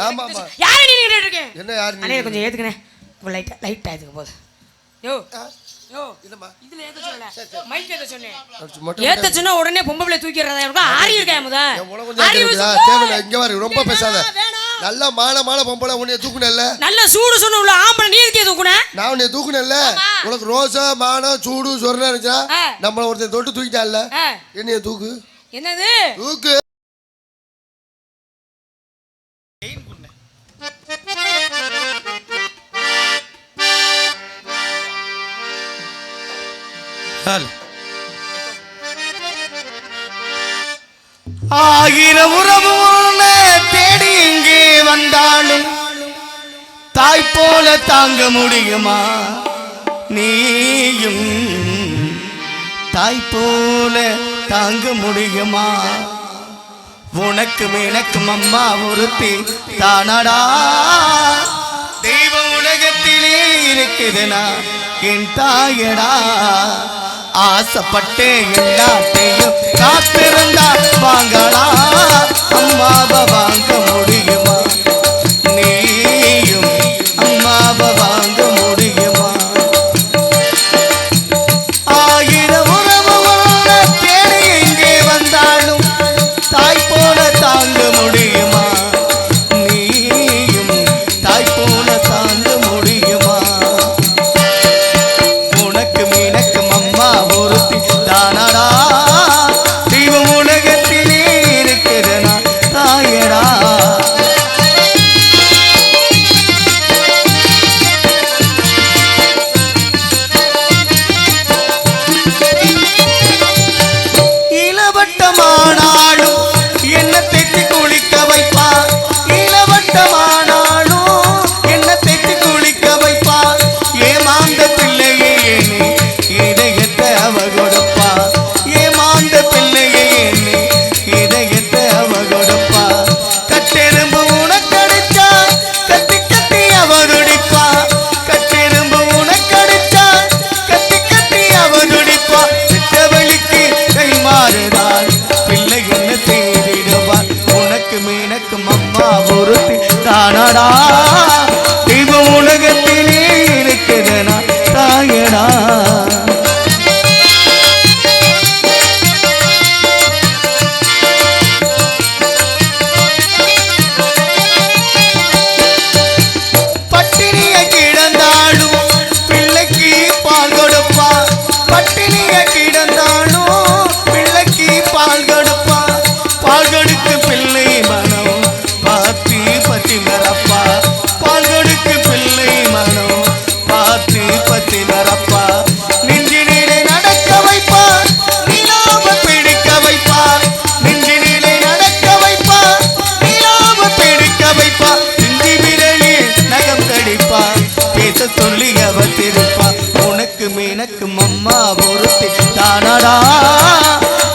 ஆமா ஆமா. யார நீ நின்னுட்டு இருக்க? என்ன யார் நீ? அண்ணே கொஞ்சம் ஏத்துக்கனே. லைட் ஆயிடுக்கு போகுது. யோ யோ இல்லம்மா. இதுல ஏத்த சொல்லல. மைக் ஏத்த சொன்னேன். ஏத்த சொன்னா உடனே பொம்பளை தூக்கிறதா இருக்கும். ஆரி இருக்கே முத. ஆரி இருக்கா? தேவல இங்க வர ரொம்ப பேசாத. நல்ல மால பொம்பளை உன்னை தூக்குனல்ல. நல்ல சூடு சொன்ன உள்ள ஆம்பளை நீ எதுக்கு தூக்குன? நான் உன்னை தூக்குனல்ல. உனக்கு ரோசா மானம் சூடு சொரணா இருந்துச்சா? நம்மள ஒருத்தன் தொட்டு தூக்கிட்டான்ல. என்னைய தூக்கு. என்னது? தூக்கு. ஆயிரம் உறவு தேடி இங்கே வந்தாலும் தாய் போல தாங்க முடியுமா? நீயும் தாய் போல தாங்க முடியுமா? உனக்கும் எனக்கும் அம்மா ஒருத்தி தானடா. தெய்வ உலகத்திலே இருக்குதுனா என் தாயடா. ஆசைப்பட்டு எல்லாத்தையும் காத்திருந்தா வாங்கடா. அம்மாவை வாங்க முடியுமா? நீயும் அம்மாவை வாங்க முடியுமா? ஆயிரம் உறவு தேடி எங்கே வந்தாலும் தாய் போல தாங்க முடியுமா? நீயும் தாய் போல தாங்க முடியுமா? உனக்கும் எனக்கும் அம்மா ஒருத்தி தானடா. தெய்வம் உலகத்திலே இருக்குதுனா தாயடா. இளவட்டமானாலும் என்ன தேய்ச்சி குளிக்க வைப்பா. இளவட்டமானாலும் என்ன தேய்ச்சி குளிக்க வைப்பா. ஏமாந்த பிள்ளையே நீ இதயத்தை அவ கொடுப்பா. ஏமாந்த பிள்ளையே நீ இதயத்தை அவ கொடுப்பா. கட்டெரும்பு உனக்கடிச்சா கத்தி கத்தி அவ துடிப்பா. கட்டெரும்பு உனக்கடிச்சா கத்தி கத்தி அவ துடிப்பா. சித்தவழிக்கு கை மாறுதான் பிள்ளை என்ன தேடிடுவார். உனக்கும் எனக்கும் அம்மா ஒருத்தி தானடா. தெய்வம் உலகத்திலே இருக்குதுனா தாயடா. பட்டினிய கிடந்தாலும் பிள்ளைக்கு பால் கொடுப்பா. பட்டினிய கிடந்தாலும் பிள்ளைக்கு பால் கொடுப்பா. பால் கொடுக்கு பிள்ளை மனம் பாத்தி பத்தி மரப்பா. பால் கொடுக்கு பிள்ளை மனம் பாத்தி பத்தி மரப்பா. நெஞ்சினிலே நடக்க வைப்பா. நிலாவ பிடிக்க வைப்பா. நெஞ்சினிலே நடக்க வைப்பா. நிலாவ பிடிக்க வைப்பா. இந்தி விரலில் நகம் கடிப்பா. பேச சொல்லி அவ திருப்பா. உனக்கும் எனக்கும் அம்மா ஒருத்தி தானடா.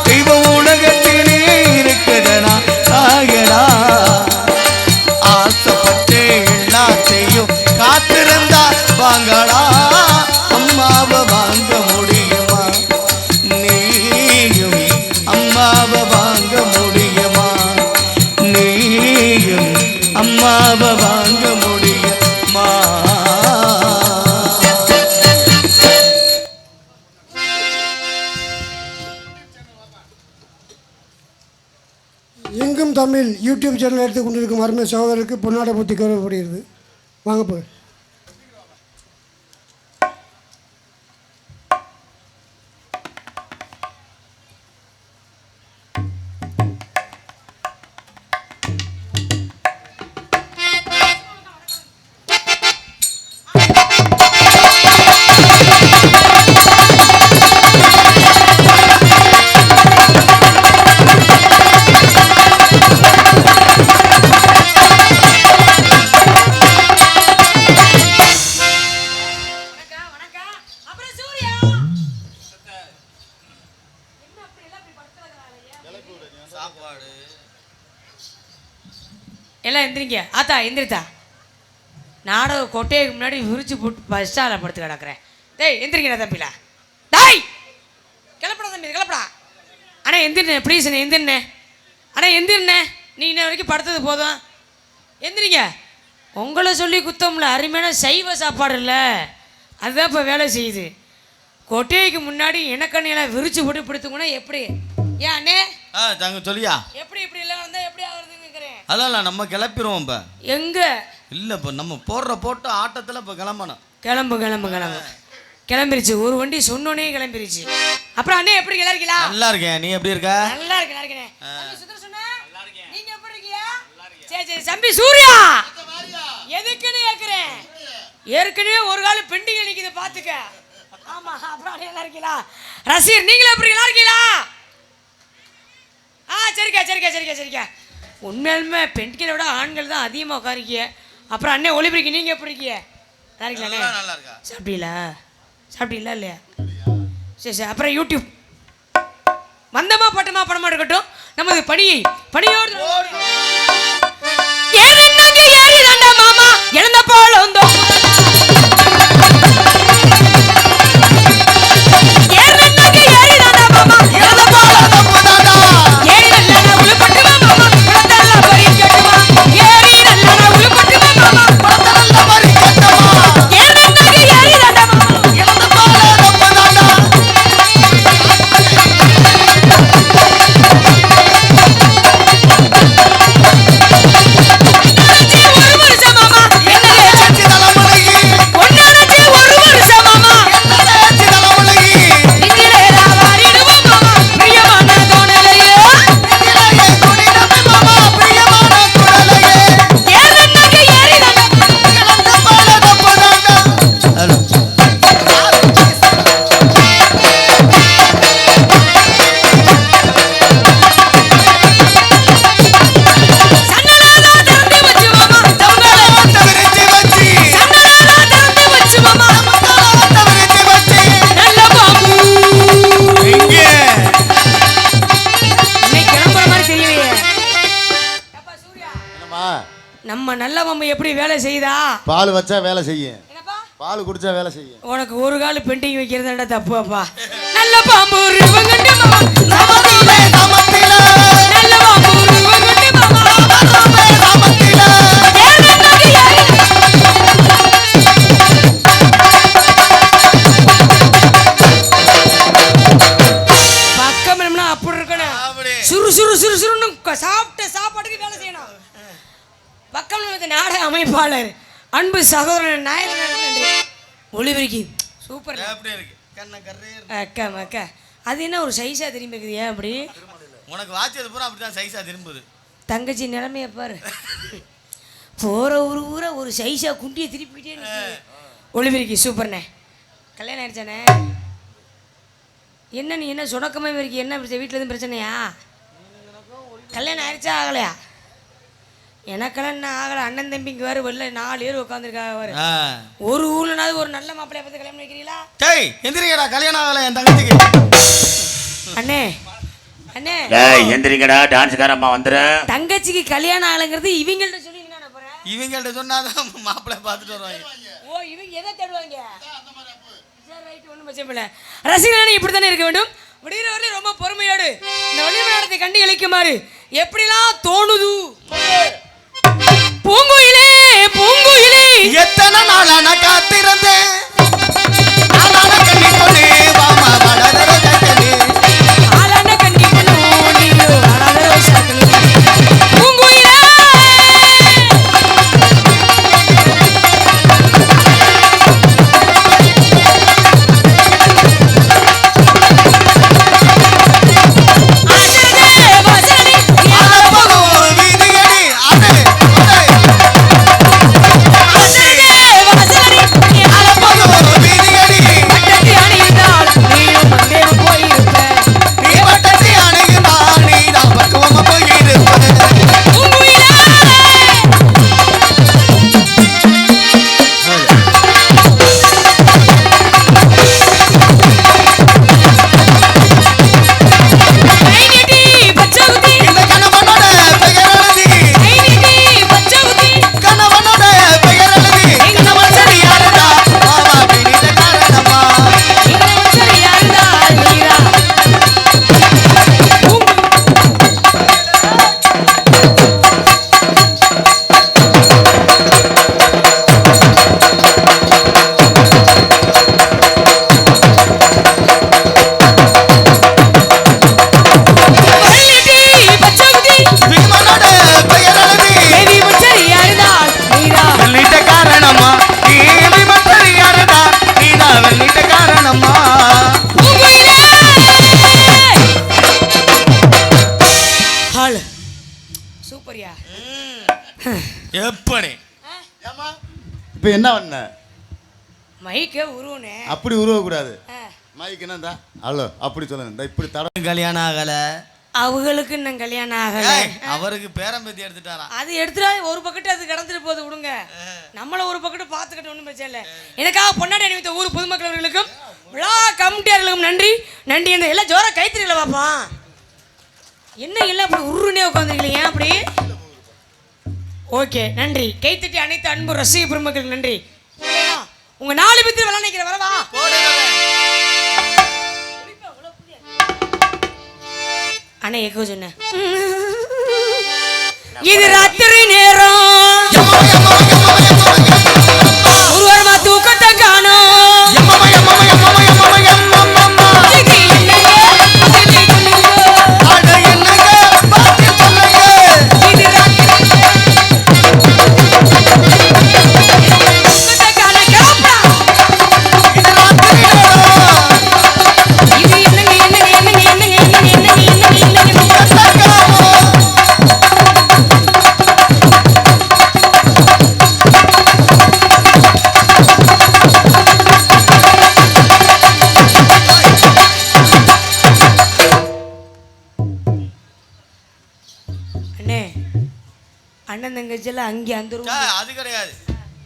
தெய்வம் உலகத்திலே இருக்குதுனா தாயடா. ஆசைப்பட்டு எல்லாத்தையும் காத்திருந்தா வாங்கடா. அம்மாவை வாங்க முடியுமா? நீயும் அம்மாவை வாங்க முடியுமா? நீயும் அம்மாவை வாங்க முடியுமா? எங்கும் தமிழ் யூடியூப் சேனல் எடுத்து கொண்டிருக்கும் அருமை சகோதரருக்கு பொன்னாடை பூத்தி கௌரவப்படுகிறது. வாங்க போய் எல்லாம் எந்திரிங்க. ஆத்தா எந்திரித்தா. நாடக கொட்டைக்கு முன்னாடி விரிச்சு போட்டு பஸ் ஸ்டாண்டில் படுத்து கிடக்குறேன். டேய் எந்திரிக்கிறா தம்பிலா. டேய் கிளப்படா தம்பி கிளப்படா. அண்ணா எந்திரிண்ணே ப்ளீஸ் அண்ணே எந்திரிண்ணே. அண்ணா எந்திரிண்ணே. நீ இன்ன வரைக்கும் படுத்தது போதும். எந்திரிங்க. உங்களை சொல்லி குத்தம்ல, அருமையான சைவ சாப்பாடு இல்லை, அதுதான் இப்போ வேலை செய்யுது. கொட்டைக்கு முன்னாடி எனக்கண்ணையெல்லாம் விரிச்சு போட்டு பிடித்துக்கணும். எப்படி ஏன் அண்ணே தாங்க சொல்லியா எப்படி இப்படி எல்லாம் வந்தா எப்படி ஆகுறதுங்கிறேன். அதெல்லாம் நம்ம கிளப்பிடுவோம் இப்போ. எங்க இல்லை இப்போ நம்ம போட்ட ஆட்டத்தில் இப்போ கிளம்பணும். கிளம்பு கிளம்பிருச்சு. ஒரு வண்டி சொன்னோனே கிளம்பிருச்சு. அப்புறம் அண்ணே எப்படி இருக்கீங்களா? நல்லா இருக்கேன். நீ எப்படி இருக்க? நல்லா இருக்கேன். நீங்க எப்படி இருக்கீங்க? சரி தம்பி சூர்யா, எதுக்குன்னு கேக்குறேன். ஏற்கனவே ஒரு கால பெண்டிங் நிக்குது பாத்துக்க. ஆமா, அப்புறம் நல்லா இருக்கீங்களா? ரசீர் நீங்களும் எப்படி நல்லா இருக்கீங்களா? சரிக்கா. உண்மையாலுமே பெண்களை விட ஆண்கள் தான் அதிகமாக உட்காரிக்கிய. அப்புறம் அண்ணே ஒளிபரிக்கு நீங்கள் எப்படி இருக்கீங்க? நல்லா இருக்கா? சாப்பிட்டீங்களா இல்லையா? சரி. அப்புறம் யூடியூப் வந்தமா பட்டமா படமா இருக்கட்டும், நமது பணியோடு மாமா இழந்த போல நம்ம நல்ல மாமா எப்படி வேலை செய்யுதா? பால் வச்சா வேலை செய்யும், பால் குடிச்சா வேலை செய்யும். உனக்கு ஒரு கால் பெண்டிங் வைக்கிறதா தப்பு அப்பா. நல்ல பாம்பு ரிவங்கண்டு மாமா சமத்தில நல்ல பாம்பு ரிவங்கண்டு மாமா சமத்தில பக்கம் என்னன்னா அப்படி இருக்கணும். சுறுசுறுன்னு சாப்பிட்ட சாப்பாட்டுக்கு வேலை செய்யணும். பக்கம் நாடக அமைப்பாளர் அன்பு சகோதரன் நாயகன் ஒளிபரிக்கு சூப்பர். அக்கா அது என்ன ஒரு சைஸா திரும்பி இருக்குது? ஏன் அப்படி? உனக்கு வாட்சது பூரா அப்படிதான் சைஸா திரும்புது. தங்கச்சி நிலைமைய பாரு. போற ஒரு ஊரை ஒரு சைஸா குண்டியை திருப்பிக்கிட்டே ஒளிபரிக்கு சூப்பர்ண்ணே. கல்யாணம் ஆயிடுச்சானே? என்ன நீ என்ன சுணக்கமாக இருக்கு? என்ன வீட்டில் எதுவும் பிரச்சனையா? கல்யாணம் ஆயிடுச்சா ஆகலையா? எனக்கெல்லாம் என்ன ஆகலை. அண்ணன் தம்பிக்கு வேறு வெளில 4 பேர் உட்காந்துருக்காங்க வேறு. ஒரு ஊர்லனாவது ஒரு நல்ல மாப்பிள்ளைய பார்த்து கல்யாணம் வைக்கிறீங்களா? டேய் எந்திரிங்கடா, கல்யாணம் ஆகலை என் தங்கச்சிக்கு. அண்ணே எந்திரிங்கடா, டான்ஸ்காரம்மா வந்துடுறேன். தங்கச்சிக்கு கல்யாணம் ஆகலைங்கிறது இவங்கள்ட்ட சொல்லி என்ன போறேன்? இவங்கள்ட்ட சொன்னாதான் மாப்பிள்ளை பார்த்துட்டு வருவாங்க. ஓ, இவங்க எதை தேடுவாங்க? சரி, ரைட், ஒன்றும் பிரச்சனை இல்லை. ரசிகர்களே இப்படி தானே இருக்க வேண்டும். விடுகிற வரல ரொம்ப பொறுமையோடு இந்த ஒளிவு நடத்தை கண்டு இழைக்குமாறு எப்படிலாம் தோணுது. பூங்குயிலே எத்தனை நாளா நான் காத்திருந்தேன். வாசலடி எப்படி இப்போ என்ன பண்ண மைக்கே உருவனே அப்படி உருவக்கூடாது மைக் என்னந்தா ஹலோ அப்படி சொல்லுங்க இந்த இப்படி தட கல்யாணம் ஆகல அவங்களுக்கு இன்னும் கல்யாணம் ஆகல அவருக்கு பேரம்பேத்தி எடுத்துட்டாராம் அது எடுத்துட்டா ஒரு பக்கெட்டு அது கடந்துட்டு போகுது விடுங்க நம்மள ஒரு பக்கெட்டு பார்த்துக்கிட்டு ஒன்றும் பிரச்சனை இல்லை எனக்காக பொன்னாடி அணிவித்த ஊர் பொதுமக்கள் அவர்களுக்கும் விழா கமிட்டியாளர்களுக்கும் நன்றி நன்றி இந்த எல்லாம் ஜோரா கைத்திரியில பாப்பா என்ன இல்லை அப்படி உருன்னே உட்காந்துருக்கீங்க அப்படி ஓகே நன்றி கைத்தட்டி அனைத்து அன்பு ரசிக பெருமக்களுக்கு நன்றி உங்க 4 பேர் விளையாட நினைக்கிற வரவா அண்ணா எக்கோ சொன்ன இது ராத்திரி நேரம் ஒருவரமா தூக்கத்தை காணோம் அண்ணன் தங்கச்சியெல்லாம் அங்கே அந்த அது கிடையாது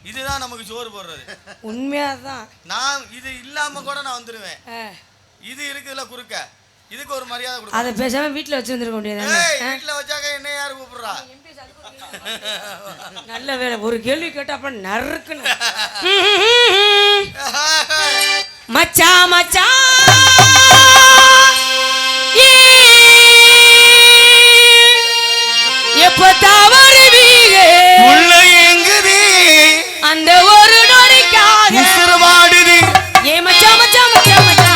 இதுதான் நமக்கு சோறு போடுறது உண்மையாதான் நான் இது இல்லாம கூட நான் வந்துடுவேன் இது இருக்குதுல குறுக்க இதுக்கு ஒரு மரியாதை கொடுக்க அதை பேசாம வீட்டில் வச்சுருந்துருக்க முடியாது வீட்டில் வச்சாக்க என்ன யாரு கூப்பிடுறா நல்ல வேலை ஒரு கேள்வி கேட்டா அப்ப நறுக்குன்னு மச்சா மச்சா எப்ப தவறுவீங்க உள்ள எங்குது அந்த ஒரு நொடிக்காக வாடுது ஏ மச்சா மச்சா மச்சா மச்சா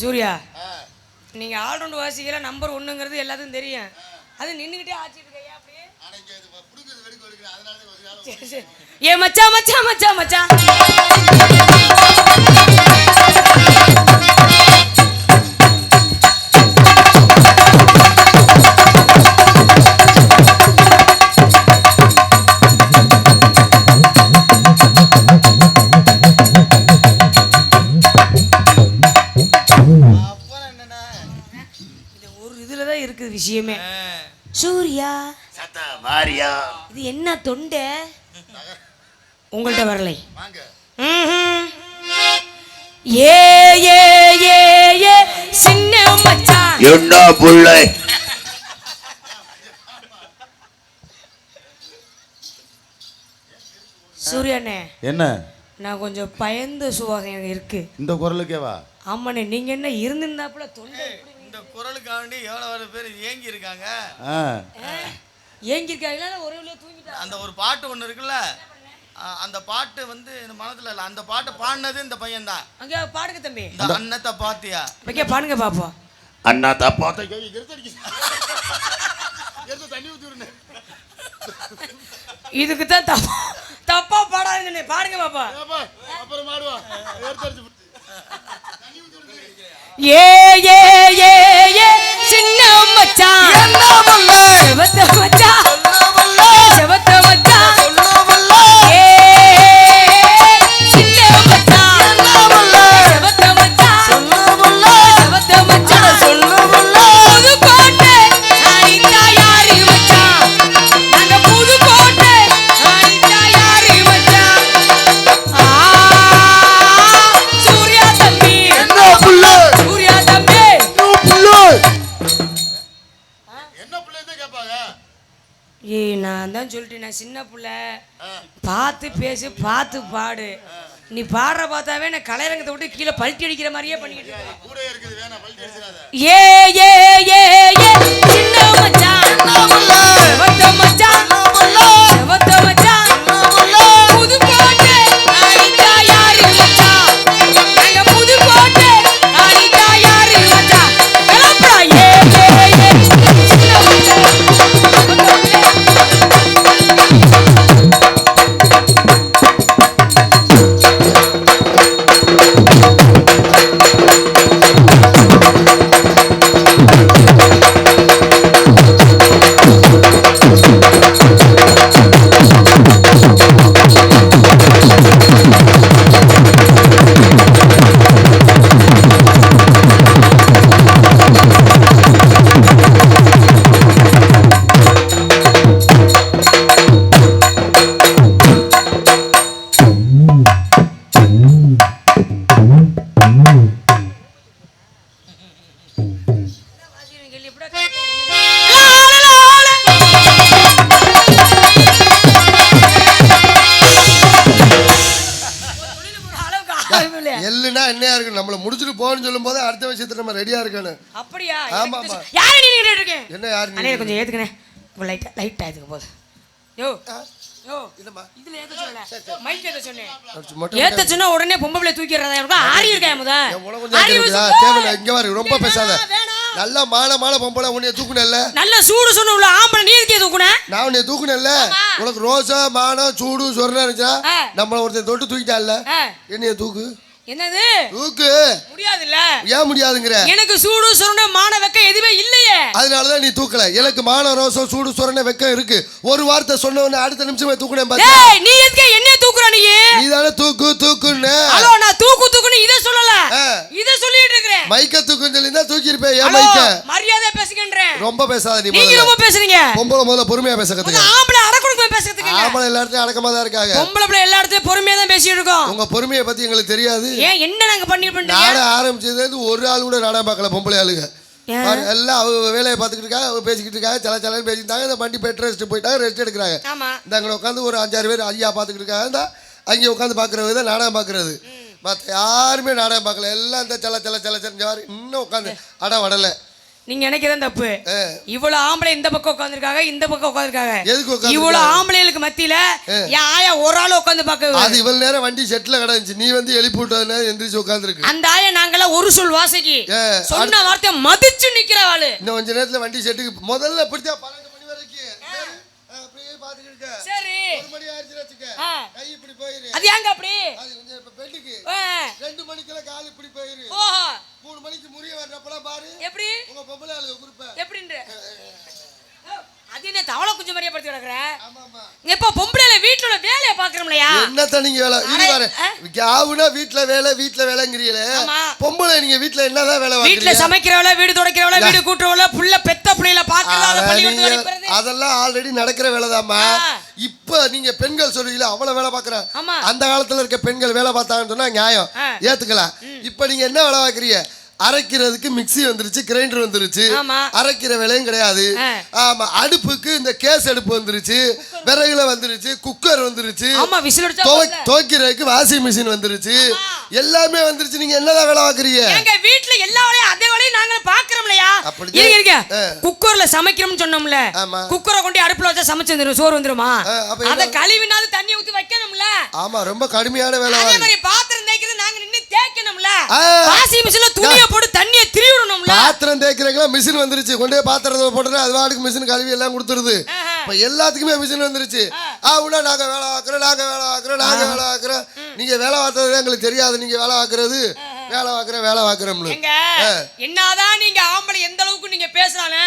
சூர்யா நீங்க ஆல்ரவுண்ட் வாசிக்கல நம்பர் 1ங்கிறது எல்லாத்துக்கும் தெரியும் அது நின்னுகிட்டே ஆச்சிட்டு இருக்கையா அப்படியே ஏ மச்சா மச்சா மச்சா மச்சா விஷயமே சூர்யா மாரியா இது என்ன தொண்டை உங்கள்ட்ட வரலை ஏ ஏ ஏ ஏ சின்ன மச்சான் என்ன புள்ளை சூர்யாண்ணே என்ன நான் கொஞ்சம் பயந்த சுவாசம் எனக்கு இருக்கு இந்த குரலுக்கேவா ஆமாண்ணே நீங்க என்ன இருந்திருந்தாப்புல தொண்டை இந்த குரலுக்காண்டி எவ்வளவு பேர் ஏங்கி இருக்காங்க ஏங்கி இருக்காங்களா ஒரே வழியா தூங்கிட்டாங்க அந்த ஒரு பாட்டு ஒண்ணு இருக்குல்ல அந்த பாட்டு வந்து இந்த மனதுல இல்ல அந்த பாட்டை பாடினது இந்த பையன் தான் அங்க பாடுங்க தம்பி இந்த அண்ணத்தை பாத்தியா வைக்க பாடுங்க பாப்போம் அண்ணாத்த பாத்த இதுக்கு தான் தப்பா பாடாதுங்க பாடுங்க பாப்பா அப்புறம் மாடுவா ஏ ஏ ஏ ஏ சின்ன மச்சான் என்ன பண்ண செவத்த மச்சான் செவத்த மச்சான் ஏ சின்ன மச்சான் என்ன பண்ண செவத்த மச்சான் செவத்த மச்சான் புதுக்கோட்டை அனிதா யாரு மச்சான் நாங்க புதுக்கோட்டை அனிதா யாரு மச்சான் சூர்யா தம்பி என்ன புள்ள சூர்யா தம்பி என்ன பிள்ளைன்னு கேட்பாங்க ஏய் நான் தான் சொல்லிட்டேன் நான் சின்ன பிள்ளை பார்த்து பேசு பார்த்து பாடு நீ பாடுற பார்த்தாவே நான் கலையரங்கத்தை விட்டு கீழே பல்ட்டி அடிக்கிற மாதிரியே பண்ணிக்கிட்டு இருக்கேன் கூட இருக்குது வேணா பல்டி அடிச்சிராத ஏ ஏ ஏ ஏ சின்ன மச்சான் செவத்த மச்சான் செவத்த மச்சான் இருக்குன்னா என்னையா இருக்கு நம்மள முடிச்சிட்டு போன்னு சொல்லும் போது அடுத்த விஷயத்துல நம்ம ரெடியா இருக்கணும். அப்படியா? ஆமா ஆமா. யாரை நீ நின்னுட்டு இருக்க? என்ன யாரு அண்ணே கொஞ்சம் ஏத்துக்கனே. லைட்டா ஏத்துக்க போகுது. யோ யோ இல்லம்மா இதுல ஏத்த சொல்லல. மைக் ஏத்த சொன்னேன். மொட்டை ஏத்த சொன்னா உடனே பொம்பளை தூக்கிறதா இருக்கா? ஆரி இருக்கா முத? தேவல இங்க வர ரொம்ப பேசாத. நல்ல மானமான பொம்பளை உன்னைய தூக்குனல்ல. நல்ல சூடு சொன்ன உள்ள ஆம்பளை நீ எதுக்கு தூக்குன? நான் உன்னைய தூக்குனல்ல. உனக்கு ரோசா மானம் சூடு சொரணா இருந்துச்சா? நம்மள ஒருத்தன் தொட்டு தூக்கிட்டான்ல. என்னைய தூக்கு. என்னது? தூக்கு. முடியாதுல்ல. ஏன் முடியாதுங்கற? எனக்கு சூடு சொரண மான வெக்க எதுவே இல்லையே. அதனால தான் நீ தூக்கல. எனக்கு மான ரோசம் சூடு சொரண வெக்க இருக்கு. ஒரு வார்த்தை சொன்ன உடனே அடுத்த நிமிஷமே தூக்குனேன் பாத்தியா? டேய் நீ எதுக்கு என்னைய தூக்குற நீ? நீ தான தூக்கு தூக்குன்னு. ஹலோ நான் தூக்குன்னு இத சொல்லல. இத சொல்லிட்டு இருக்கேன். மைக்க தூக்குன்னு சொல்லி தான் தூக்கி இருப்பே. ஏன் மைக்க? மரியாதை பேசுங்கன்றேன். ரொம்ப பேசாத நீ. நீங்க ரொம்ப பேசுறீங்க. பொம்பளை முதல்ல பொறுமையா பேச கத்துக்க. ஆம்பளை அடக்குறதுக்கு பேச கத்துக்க. ஆம்பளை எல்லா இடத்துலயும் அடக்கமா தான் இருக்காங்க. பொம்பளை பிள்ளை எல்லா இடத்துலயும் பொறுமையா தான் பேசிட்டு இருக்கோம். உங்க பொறுமையை பத்தி எங்களுக்கு தெரியாது. ஏன் என்ன நாங்க பண்ணிட்டு நாடகம் ஆரம்பிச்சது ஒரு ஆள் கூட நாடகம் பார்க்கல. பொம்பளை ஆளுங்க எல்லாம் அவங்க வேலையை பார்த்துக்கிட்டு இருக்காங்க. அவங்க பேசிக்கிட்டு இருக்காங்க. சலச்சலன்னு பேசிட்டாங்க. இந்த வண்டி பெட் ரெஸ்ட் போயிட்டாங்க. ரெஸ்ட் எடுக்கிறாங்க. இந்த அங்கே உட்காந்து ஒரு 5-6 பேர் ஐயா பார்த்துக்கிட்டு இருக்காங்க. இந்த அங்கே உட்காந்து பார்க்குறது தான் நாடகம் பார்க்குறது. மற்ற யாருமே நாடகம் பார்க்கல. எல்லாம் இந்த சல இன்னும் உட்காந்து அடம் வடலை. நீங்க நினைக்கிறதான் தப்பு. இவ்வளவு ஆம்பளை இந்த பக்கம் உட்கார்ந்திருக்காங்க, இந்த பக்கம் உட்கார்ந்திருக்காங்க. எதுக்கு உட்கார்ந்து? இவ்வளவு ஆம்பளைகளுக்கு மத்தியில என் ஆயா ஒரு ஆள் உட்கார்ந்து பாக்குது. அது இவ்வளவு நேரம் வண்டி செட்ல கிடந்துச்சு. நீ வந்து எழுப்பி விட்டதுனா எந்திரிச்சு உட்கார்ந்திருக்கு. அந்த ஆயா நாங்கெல்லாம் ஒரு சொல் வாசிக்கு சொன்ன வார்த்தை மதிச்சு நிக்கிற ஆளு. இன்னும் கொஞ்ச நேரத்துல வண்டி செட்டுக்கு முதல்ல பிடிச்சா 12 மணி வரைக்கும் அப்படியே பாத்துக்கிட்டு இருக்க. சரி 1 மணி ஆயிடுச்சு வெச்சுக்க. கை இப்படி போயிரு. அது ஏங்க அப்படி? அது கொஞ்சம் இப்ப பெட்டுக்கு 2 மணிக்குல கால் இப்படி போயிரு. 3 மணிக்கு முறிய வர்றப்பலாம் பாரு. எப்படி? உங்க பொம்பளை ஆளு குறுப்ப. எப்படின்ற? அது என்ன தவளை குஞ்சு மாதிரியே படுத்து கிடக்குற? ஆமாமா. எப்ப பொம்பளைல வீட்ல உள்ள வேலைய பாக்குறோம்லையா? என்னத்த நீங்க வேலை? இது பாரு. யாவுனா வீட்ல வேலைங்கறீங்களே. பொம்பளை நீங்க வீட்ல என்னதான் வேலை பாக்குறீங்க? வீட்ல சமைக்கிறவள, வீடு துடைக்கிறவள, வீடு கூட்டுறவள, புள்ள பெத்த புள்ளையில பாக்குறதால பள்ளிக்கூடத்துக்கு அனுப்புறது. அதெல்லாம் ஆல்ரெடி நடக்கிற வேலைதாம்மா. இப்ப நீங்க பெண்கள் சொல்றீங்களா அவ்வளவு வேலை பாக்குறாங்க. அந்த காலத்துல இருக்க பெண்கள் வேலை பார்த்தாங்கன்னு சொன்னா நியாயம் ஏத்துக்கலாம். இப்ப நீங்க என்ன வேலை பாக்குறீங்க? அரைக்கிறதுக்கு மிக்ஸி வந்துருச்சு, கிரைண்டர் வந்துருச்சு. அரைக்கிற வேலையும் கிடையாது. ஆமா அடுப்புக்கு இந்த கேஸ் அடுப்பு வந்துருச்சு, விறகுல வந்துருச்சு, குக்கர் வந்துருச்சு, துவைக்கிறதுக்கு வாஷிங் மிஷின் வந்துருச்சு, எல்லாமே வந்துருச்சு. நீங்க என்னதான் வேலை பாக்குறீங்க? எங்க வீட்ல எல்லா வேலையும் அதே வேலையும் நாங்க பாக்குறோம்லையா? இருங்க குக்கர்ல சமைக்கிறோம்னு சொன்னோம்ல, குக்கரை கொண்டு அடுப்புல வச்சா சமைச்சு வந்துரும், சோறு வந்துருமா? அத கழுவினாது தண்ணி ஊத்தி வைக்கணும்ல. ஆமா ரொம்ப கடுமையான வேலை. அதே மாதிரி பாத்திரம் தேய்க்கிறது நாங்க நின்னு தேய்க்கணும்ல. வாஷிங் மிஷின்ல துணியை போட்டு தண்ணியை திரி விடணும்ல. பாத்திரம் தேய்க்கிறதுக்கு மிஷின் வந்துருச்சு. கொண்டே பாத்திரத்தை போட்டுனா அது வாட்டுக்கு மிஷின் கழுவி எல்லாம் கொடுத்துருது. இப்ப எல்லாத்துக்குமே மிஷின் வந்துருச்சு. ஆவுனா நாங்க வேலை பார்க்குறோம். நீங்க வேலை பார்த்தது எங்களுக்கு தெரியாது. நீங்க வேலை பார்க்கறது வேலை பார்க்குறோம்னு. என்னதான் நீங்க ஆம்பளை எந்த அளவுக்கு நீங்க பேசுறானே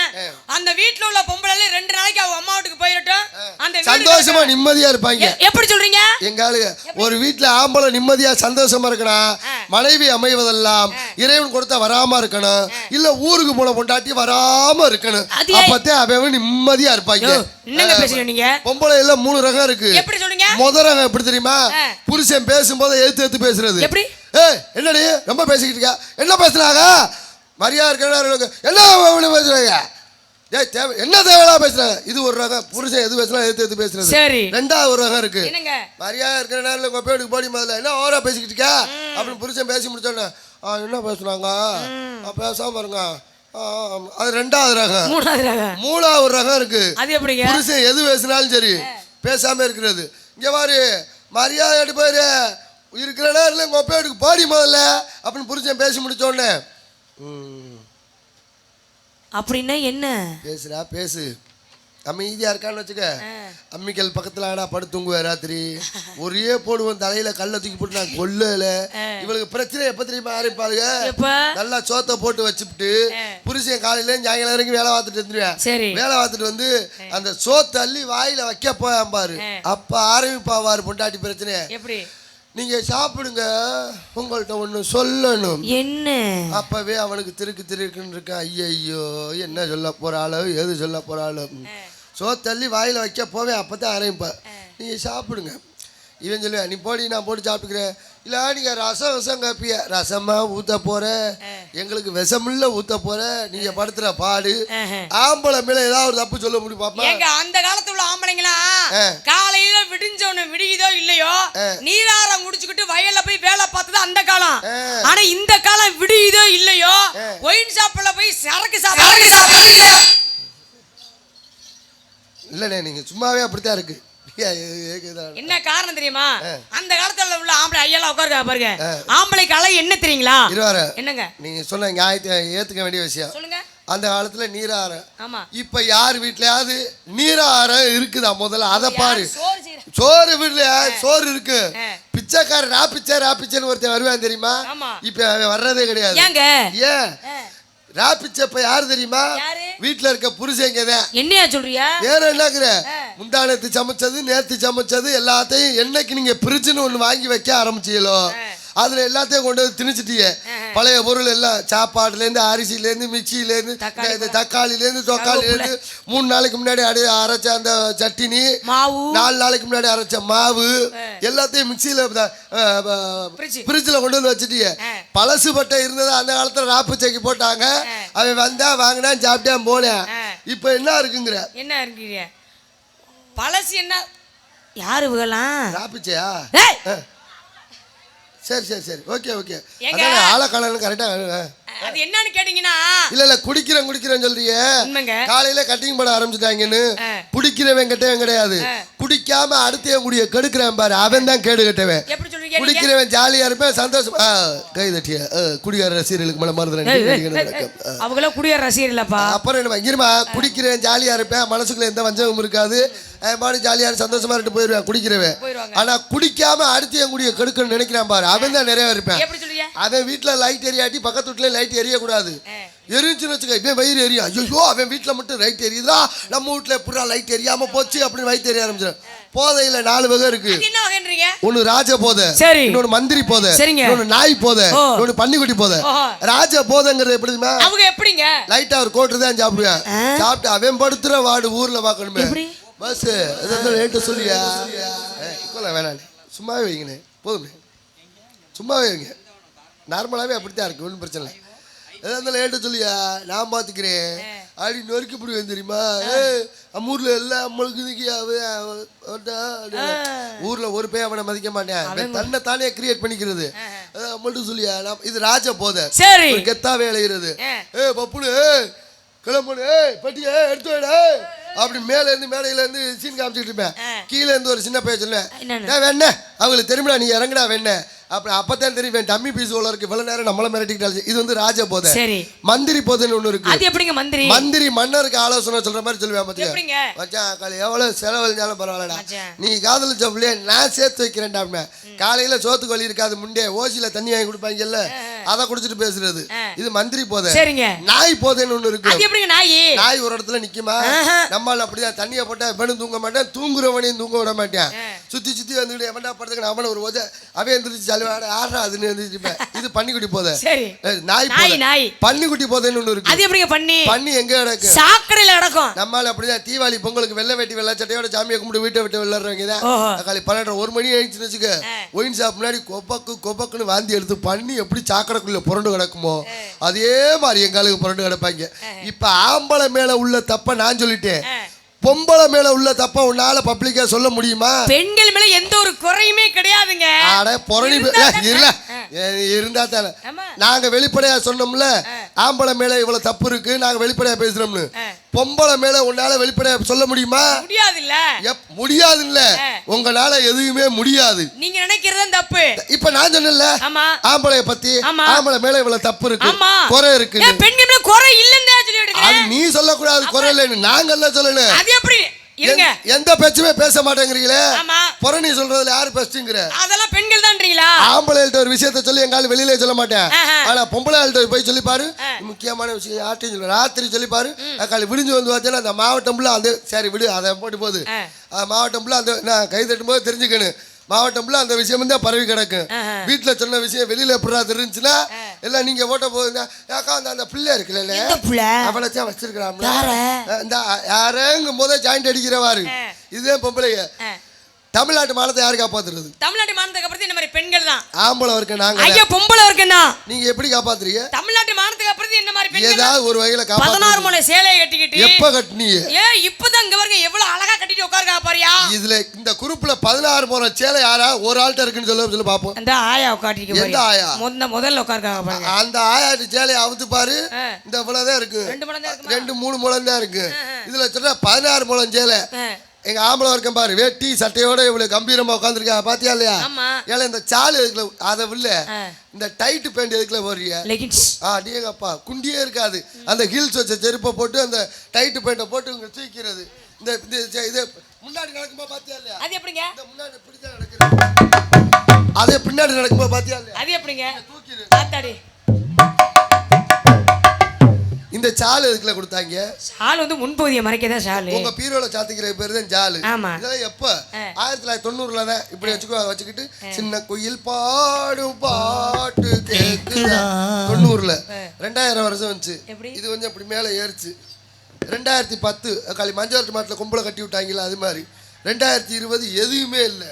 அந்த வீட்டுல உள்ள பொம்பளை 2 நாளைக்கு அவங்க அம்மா வீட்டுக்கு போயிடட்டும். அந்த சந்தோஷமா நிம்மதியா இருப்பாங்க. எப்படி சொல்றீங்க? எங்க ஆளுங்க ஒரு வீட்டுல ஆம்பளை நிம்மதியா சந்தோஷமா இருக்கணும். மனைவி அமைவதெல்லாம் இறைவன் கொடுத்த வராம இருக்கணும். இல்ல ஊருக்கு போன பொண்டாட்டி வராம இருக்கணும். அப்பத்தே அவன் நிம்மதியா இருப்பாங்க. பொம்பளை எல்லாம் 3 ரகம் இருக்கு. முதல் ரகம் எப்படி தெரியுமா? புருஷன் பேசும்போது எடுத்து பேசுறது. என்னடி ரொம்ப பேசிக்கிட்டு இருக்கா? என்ன பேசுறாங்க? மரியாதை இருக்க என்ன பேசுறாங்க? என்ன தேவையா பேசுறாங்க? இது ஒரு ரகம். புருஷன் எது பேசுனா எடுத்து பேசுறது. ரெண்டாவது ஒரு ரகம் இருக்கு. மரியாதை இருக்கிற நேரம் உங்க பேருக்கு போடி முதல்ல என்ன ஓவரா பேசிக்கிட்டு இருக்கா அப்படின்னு புருஷன் பேசி முடிச்சோன்னே என்ன பேசுறாங்க பேசாம இருங்க. அது ரெண்டாவது ரகம். மூணாவது ரகம் இருக்கு. புருஷன் எது பேசினாலும் சரி பேசாம இருக்கிறது. இங்க பாரு மரியாதை எடுப்பாரு இருக்கிற நேரம் உங்க பேருக்கு போடி முதல்ல அப்படின்னு புருஷன் பேசி முடிச்சோடனே அப்படின்னா என்ன பேசுறா? பேசு அமைதியா இருக்கான்னு வச்சுக்க. அம்மிக்கல் பக்கத்துல ஆனா படுத்துங்குவ ராத்திரி ஒரே போடுவோம். தலையில கல்ல தூக்கி போட்டு நான் கொல்லல. இவளுக்கு பிரச்சனை எப்ப தெரியுமா ஆரம்பிப்பாளுங்க? நல்லா சோத்தை போட்டு வச்சுட்டு புருஷன் காலையில சாயங்காலம் வரைக்கும் வேலை பார்த்துட்டு இருந்துருவேன். வேலை பார்த்துட்டு வந்து அந்த சோத்து அள்ளி வாயில வைக்க போயாம்பாரு. அப்ப ஆரம்பிப்பாவாரு பொண்டாட்டி பிரச்சனை. எப்படி? நீங்க சாப்பிடுங்க, உங்கள்கிட்ட ஒண்ணு சொல்லணும். என்ன? அப்பவே அவனுக்கு திருக்குன்னு இருக்கான். ஐயோ என்ன சொல்ல போறாளோ எது சொல்ல போறாளோ. சோத்தள்ளி வாயில வைக்க போவேன். அப்பதான் ஆரம்பிப்பா. நீங்க சாப்பிடுங்க. இவன் சொல்லுவேன் நீ போடி நான் போட்டு சாப்பிட்டுக்கிறேன். இல்லை நீங்கள் ரசம் கேட்பிய ரசமா ஊற்ற போற எங்களுக்கு விஷமில்ல ஊற்ற போற நீங்க படுத்துற பாடு. ஆம்பளை மேல ஏதாவது ஒரு தப்பு சொல்ல முடியும் பாப்பா? அந்த காலத்துல உள்ள ஆம்பளைங்களா காலையில விடிஞ்சவன விடியுதோ இல்லையோ நீராரம் முடிச்சு முடிச்சுக்கிட்டு வயல்ல போய் வேலை பார்த்தது அந்த காலம். ஆனா இந்த காலம் விடியுதோ இல்லையோ ஒயின் ஷாப்ல போய் சரக்கு சாப்பிடுறீங்க. இல்லண்ணே நீங்க சும்மாவே அப்படித்தான் இருக்கு. என்ன காரணம் தெரியுமா? அந்த காலத்துல உள்ள ஆம்பளை ஐயெல்லாம் உட்காருங்க பாருங்க. ஆம்பளைக்கு அலை என்ன தெரியுங்களா? என்னங்க நீங்க சொன்ன நியாயத்தை ஏத்துக்க வேண்டிய விஷயம். சொல்லுங்க. அந்த காலத்துல நீராறு. ஆமா. இப்ப யார் வீட்லயாவது நீராறு இருக்குதா? முதல்ல அத பாரு. சோறு வீட்ல சோறு இருக்கு. பிச்சைக்கார ராப்பிச்சேன்னு ஒருத்தன் வருவான் தெரியுமா? இப்ப அவன் வர்றதே கிடையாது. ஏன் ராப்பிச்சப்ப யாரு தெரியுமா? வீட்டுல இருக்க புருஷங்க தான். என்னையா சொல்றியா? வேற என்னக்குற முந்தானத்து சமைச்சது நேத்து சமைச்சது எல்லாத்தையும் என்னைக்கு நீங்க பிரிட்ஜ்னு ஒண்ணு வாங்கி வைக்க ஆரம்பிச்சீங்களோ அதுல எல்லாத்தையும் கொண்டு வந்து திணிச்சிட்டிய. பழைய பொருள் எல்லாம் சாப்பாடுல இருந்து அரிசியில இருந்து மிக்சியில இருந்து தக்காளில இருந்து தொக்காளில இருந்து 3 நாளைக்கு முன்னாடி அரைச்ச அந்த சட்டினி, 4 நாளைக்கு முன்னாடி அரைச்ச மாவு எல்லாத்தையும் மிக்சியில பிரிட்ஜ்ல கொண்டு வந்து வச்சுட்டிய. பழசு பட்டை இருந்தது அந்த காலத்துல ராப்புச்சைக்கு போட்டாங்க. அவன் வந்தா வாங்கினா சாப்பிட்டேன் போனேன். இப்ப என்ன இருக்குங்கிற? என்ன இருக்குங்க பழசு? என்ன யாரு ராப்புச்சையா? சரி ஓகே அதான் ஆளக்காலன்னு கரெக்டா. அது என்னன்னு கேட்டீங்கன்னா இல்ல குடிக்கிறேன்னு சொல்றீங்க. காலையில கட்டிங் பண்ண ஆரம்பிச்சுட்டாங்கன்னு குடிக்கிறவன் கெட்டவன் கிடையாது. குடிக்காம அடுத்த கூடிய கெடுக்கிறவன் பாரு அவன் தான் கேடு கெட்டவன். குடிக்கிறவன் ஜாலியா இருப்பேன் சந்தோஷமா கை தட்டிய குடியார ரசிகர்களுக்கு மேல மறந்துடுறேன். அவங்கள குடியார ரசிகர் இல்லப்பா. அப்புறம் என்ன இருமா குடிக்கிறவன் ஜாலியா இருப்பேன் மனசுக்குள்ள எந்த வஞ்சகமும் இருக்காது. பாடி ஜாலியான சந்தோஷமா இருந்து போயிருவேன் குடிக்கிறவன். ஆனா குடிக்காம அடுத்த கூடிய கெடுக்கணும்னு நினைக்கிறான் பாரு அவன் தான் நிறைய இருப்பேன். அவன் வீட்டுல லைட் எரியாட்டி பக்கத்து வீட்டுல லைட் எரியக்கூடாது. எரிஞ்சுன்னு வச்சுக்க இவன் வயிறு எரியும். ஐயோ அவன் வீட்டுல மட்டும் லைட் எரியுதா நம்ம வீட்டுல எப்படா லைட் எரியாம போச்சு அப்படின்னு வயிற்று எரிய ஆரம்பிச்சிடும். போதையில 4 வகை இருக்கு. ஒன்னு ராஜ போதை, இன்னொன்னு மந்திரி போதை, இன்னொன்னு நாய் போதை, இன்னொன்னு பன்னிக்குட்டி போதை. ராஜ போதைங்கிறது எப்படிமா? அவங்க எப்படிங்க? லைட்டா ஒரு கோட்டு தான் சாப்பிடுவேன். சாப்பிட்டு அவன் படுத்துற வார்டு ஊர்ல பாக்கணுமே. பஸ் ரேட்டு சொல்லியா வேணாம் சும்மாவே வைங்கண்ணே போதும். சும்மாவே வைங்க. நார்மலாவே அப்படித்தான் இருக்கு ஒன்றும் பிரச்சனை இல்லை. எதாவது லேட்டு சொல்லியா நான் பார்த்துக்கிறேன் அப்படி நொறுக்கி பிடிவேன் தெரியுமா? அம்மூர்ல எல்லாம் அம்மளுக்கு ஊர்ல ஒரு பேய் அவனை மதிக்க மாட்டேன். தன்னை தானே கிரியேட் பண்ணிக்கிறது. அம்மள்ட்டு சொல்லியா இது ராஜ போதை கெத்தாவே இழைகிறது. பப்புனு கிளம்புனு பெட்டிய எடுத்து விட அப்படி மேல இருந்து மேடையில இருந்து சீன் காமிச்சிட்டு இருப்பேன். கீழே இருந்து ஒரு சின்ன பையன் சொல்லுவேன் வேண அவங்களுக்கு தெரியுமா நீ இறங்குடா வேண. அப்புறம் அப்பதான் தெரியும் டம்மி பீஸ் உள்ள இருக்கு இவ்வளவு நேரம் நம்மள மிரட்டிக்கிட்டாச்சு. இது வந்து ராஜ போதை. மந்திரி போதைன்னு ஒண்ணு இருக்கு. அது எப்படிங்க மந்திரி? மந்திரி மன்னருக்கு ஆலோசனை சொல்ற மாதிரி சொல்லுவேன். பாத்தியா மச்சான் காலை எவ்வளவு செலவழிஞ்சாலும் பரவாயில்லடா நீ காதலிச்ச பிள்ளைய நான் சேர்த்து வைக்கிறேன்டா. காலையில சோத்துக்கு வழி இருக்காது முண்டே ஓசியில தண்ணி வாங்கி கொடுப்பாங்கல்ல அதை குடிச்சிட்டு பேசுறது இது மந்திரி போதை. நாய் போதைன்னு ஒண்ணு இருக்கு. நாய் ஒரு இடத்துல நிக்குமா நம்மளால அப்படிதான் தண்ணியை போட்டா இவனும் தூங்க மாட்டேன் தூங்குறவனையும் தூங்க விட மாட்டேன். சுத்தி சுத்தி வந்துட்டு எவன்டா படுத்துக்க அவனை ஒரு ஓஜை அவன் எந்திரிச்சு இது பன்னிக்குட்டி போதை. நாய் பன்னிக்குட்டி போதைன்னு ஒண்ணு இருக்கு. அது எப்படிங்க பன்னி எங்க கிடக்கு? சாக்கடையில கிடக்கும். நம்மால அப்படிதான் தீபாவளி பொங்கலுக்கு வெள்ளை வேட்டி வெள்ளை சட்டையோட சாமியை கும்பிட்டு வீட்டை விட்டு விளையாடுறவங்க தான். காலை 12:30 1 மணி ஆயிடுச்சுன்னு வச்சுக்க ஒயின் ஷாப் முன்னாடி கொப்பக்குன்னு வாந்தி எடுத்து பண்ணி எப்படி சாக்கடைக்குள்ள புரண்டு கிடக்குமோ அதே மாதிரி எங்களுக்கு புரண்டு கிடப்பாங்க. இப்ப ஆம்பளை மேல உள்ள தப்ப நான் சொல்லிட்டேன். பொம்பளை மேல உள்ள தப்ப உன்னால பப்ளிக்கா சொல்ல முடியுமா? பெண்கள் மேல எந்த ஒரு குறையுமே கிடையாதுங்க. அட பொரணி இல்ல இருந்தா தானே நாங்க வெளிப்படையா சொன்னோம்ல ஆம்பளை மேல இவ்வளவு தப்பு இருக்கு நாங்க வெளிப்படையா பேசுறோம்னு. பொம்பளை மேல உன்னால வெளிப்படையா சொல்ல முடியுமா? முடியாது இல்ல உங்களால எதுவுமே முடியாது. நீங்க நினைக்கிறது தப்பு. இப்ப நான் சொன்னேன்ல ஆம்பளைய பத்தி ஆம்பளை மேல இவ்வளவு தப்பு இருக்கு குறை இருக்கு. பெண்கள் மேல குறை இல்லன்னு சொல்லிட்டு அது நீ சொல்லக்கூடாது குறை இல்லன்னு நாங்க எல்லாம் சொல்லணும். அது எப்படி எந்த பேச்சுமே பேச மாட்டேங்கிறீங்களே புரணி சொல்றதுல யாரு பெஸ்ட்ங்கற? அதெல்லாம் பெண்கள் தான்றீங்களா? ஆம்பளைகிட்ட ஒரு விஷயத்தை சொல்லி எங்கால வெளியில சொல்ல மாட்டேன். ஆனா பொம்பளைகிட்ட போய் சொல்லி பாரு முக்கியமான விஷயம் யார்ட்டையும் சொல்ல ராத்திரி சொல்லி பாரு காலை விடிஞ்சு வந்து பார்த்தா அந்த மாவட்டம் ஃபுல்லா அந்த சரி விடு அதை போட்டு போகுது மாவட்டம் ஃபுல்லா அந்த நான் கை தட்டும் போது தெரிஞ்சுக்கணும் மாவட்டம் ஃபுல்லா அந்த விஷயம் தான் பரவி கிடக்கும். வீட்டுல சொன்ன விஷயம் வெளியில எப்படா தெரிஞ்சுன்னா எல்லாம் நீங்க ஓட்ட போகுதுன்னா யாக்கா அந்த பிள்ளை இருக்குல்ல அவளைத்தான் வச்சிருக்கிறான் இந்த யாருங்கும் போதே ஜாயிண்ட் அடிக்கிறவாரு இதுதான் பொம்பளைங்க தமிழ்நாட்டு மானத்தை யாரு காப்பாத்துறது? தமிழ்நாட்டு மானத்தை காப்பாத்துறது இந்த மாதிரி பெண்கள் தான். ஆம்பளை இருக்க நாங்க. ஐயா பொம்பளை இருக்கேன்னா நீங்க எப்படி காப்பாத்துறீங்க? தமிழ்நாட்டு மானத்தை காப்பாத்துறது இந்த மாதிரி பெண்கள். ஏதாவது ஒரு வகையில காப்பாத்து. 16 முளை சேலையை கட்டிக்கிட்டு. எப்ப கட்டினீங்க? இப்பதான் இங்க பாருங்க எவ்வளவு அழகா கட்டிட்டு உட்கார்க்கா பாரியா. இதுல இந்த குரூப்ல 16 முளை சேலை யாரா ஒரு ஆள்கிட்ட இருக்குன்னு சொல்லி பாப்போம். அந்த ஆயா உட்கார்ந்திருக்க பாரு. எந்த ஆயா? முதல்ல உட்கார்க்கா பாருங்க. அந்த ஆயாட்டு சேலையை அவுத்து பாரு. இந்த இவ்வளவுதான் இருக்கு. 2 முளை தான் இருக்கு. 2-3 முளம் தான் இருக்கு. இதுல சொல்ற 16 முளம் சேலை. எங்க ஆம்பளை வர்க்கம் பாரு வேட்டி சட்டையோட இவ்வளவு கம்பீரமா உட்காந்துருக்கா பாத்தியா இல்லையா? ஏல இந்த சாலு எதுக்குல அதை வில்ல இந்த டைட் பேண்ட் எதுக்குல போடுறியா? லெகின்ஸ். டேங்கப்பா குண்டியே இருக்காது. அந்த ஹீல்ஸ் வச்ச செருப்பை போட்டு அந்த டைட் பேண்ட்டை போட்டு இங்க தூக்கிறது. இந்த இது முன்னாடி நடக்கும்போது பாத்தியா இல்லையா? அது எப்படிங்க? இந்த முன்னாடி இப்படி தான் நடக்குது. அதே பின்னாடி நடக்கும்போது பாத்தியா இல்லையா? அது எப்படிங்க? தூக்கிடு. ஆத்தாடி. இந்த சால் எதுக்குல கொடுத்தாங்க? சால் வந்து முன்பகுதியை மறைக்கதான் சால். உங்க பீரோல சாத்திக்கிற பேர் தான் சால். இதெல்லாம் எப்ப 1990ல தான் இப்படி வச்சுக்கிட்டு சின்ன குயில் பாடும் பாட்டு கேக்குதா 90ல 2000 வருஷம் வந்துச்சு. இது கொஞ்சம் இப்படி மேல ஏறிச்சு. 2010 காலி மஞ்சள் மாட்டில் கும்பலை கட்டி விட்டாங்களா அது மாதிரி. 2020 எதுவுமே இல்லை.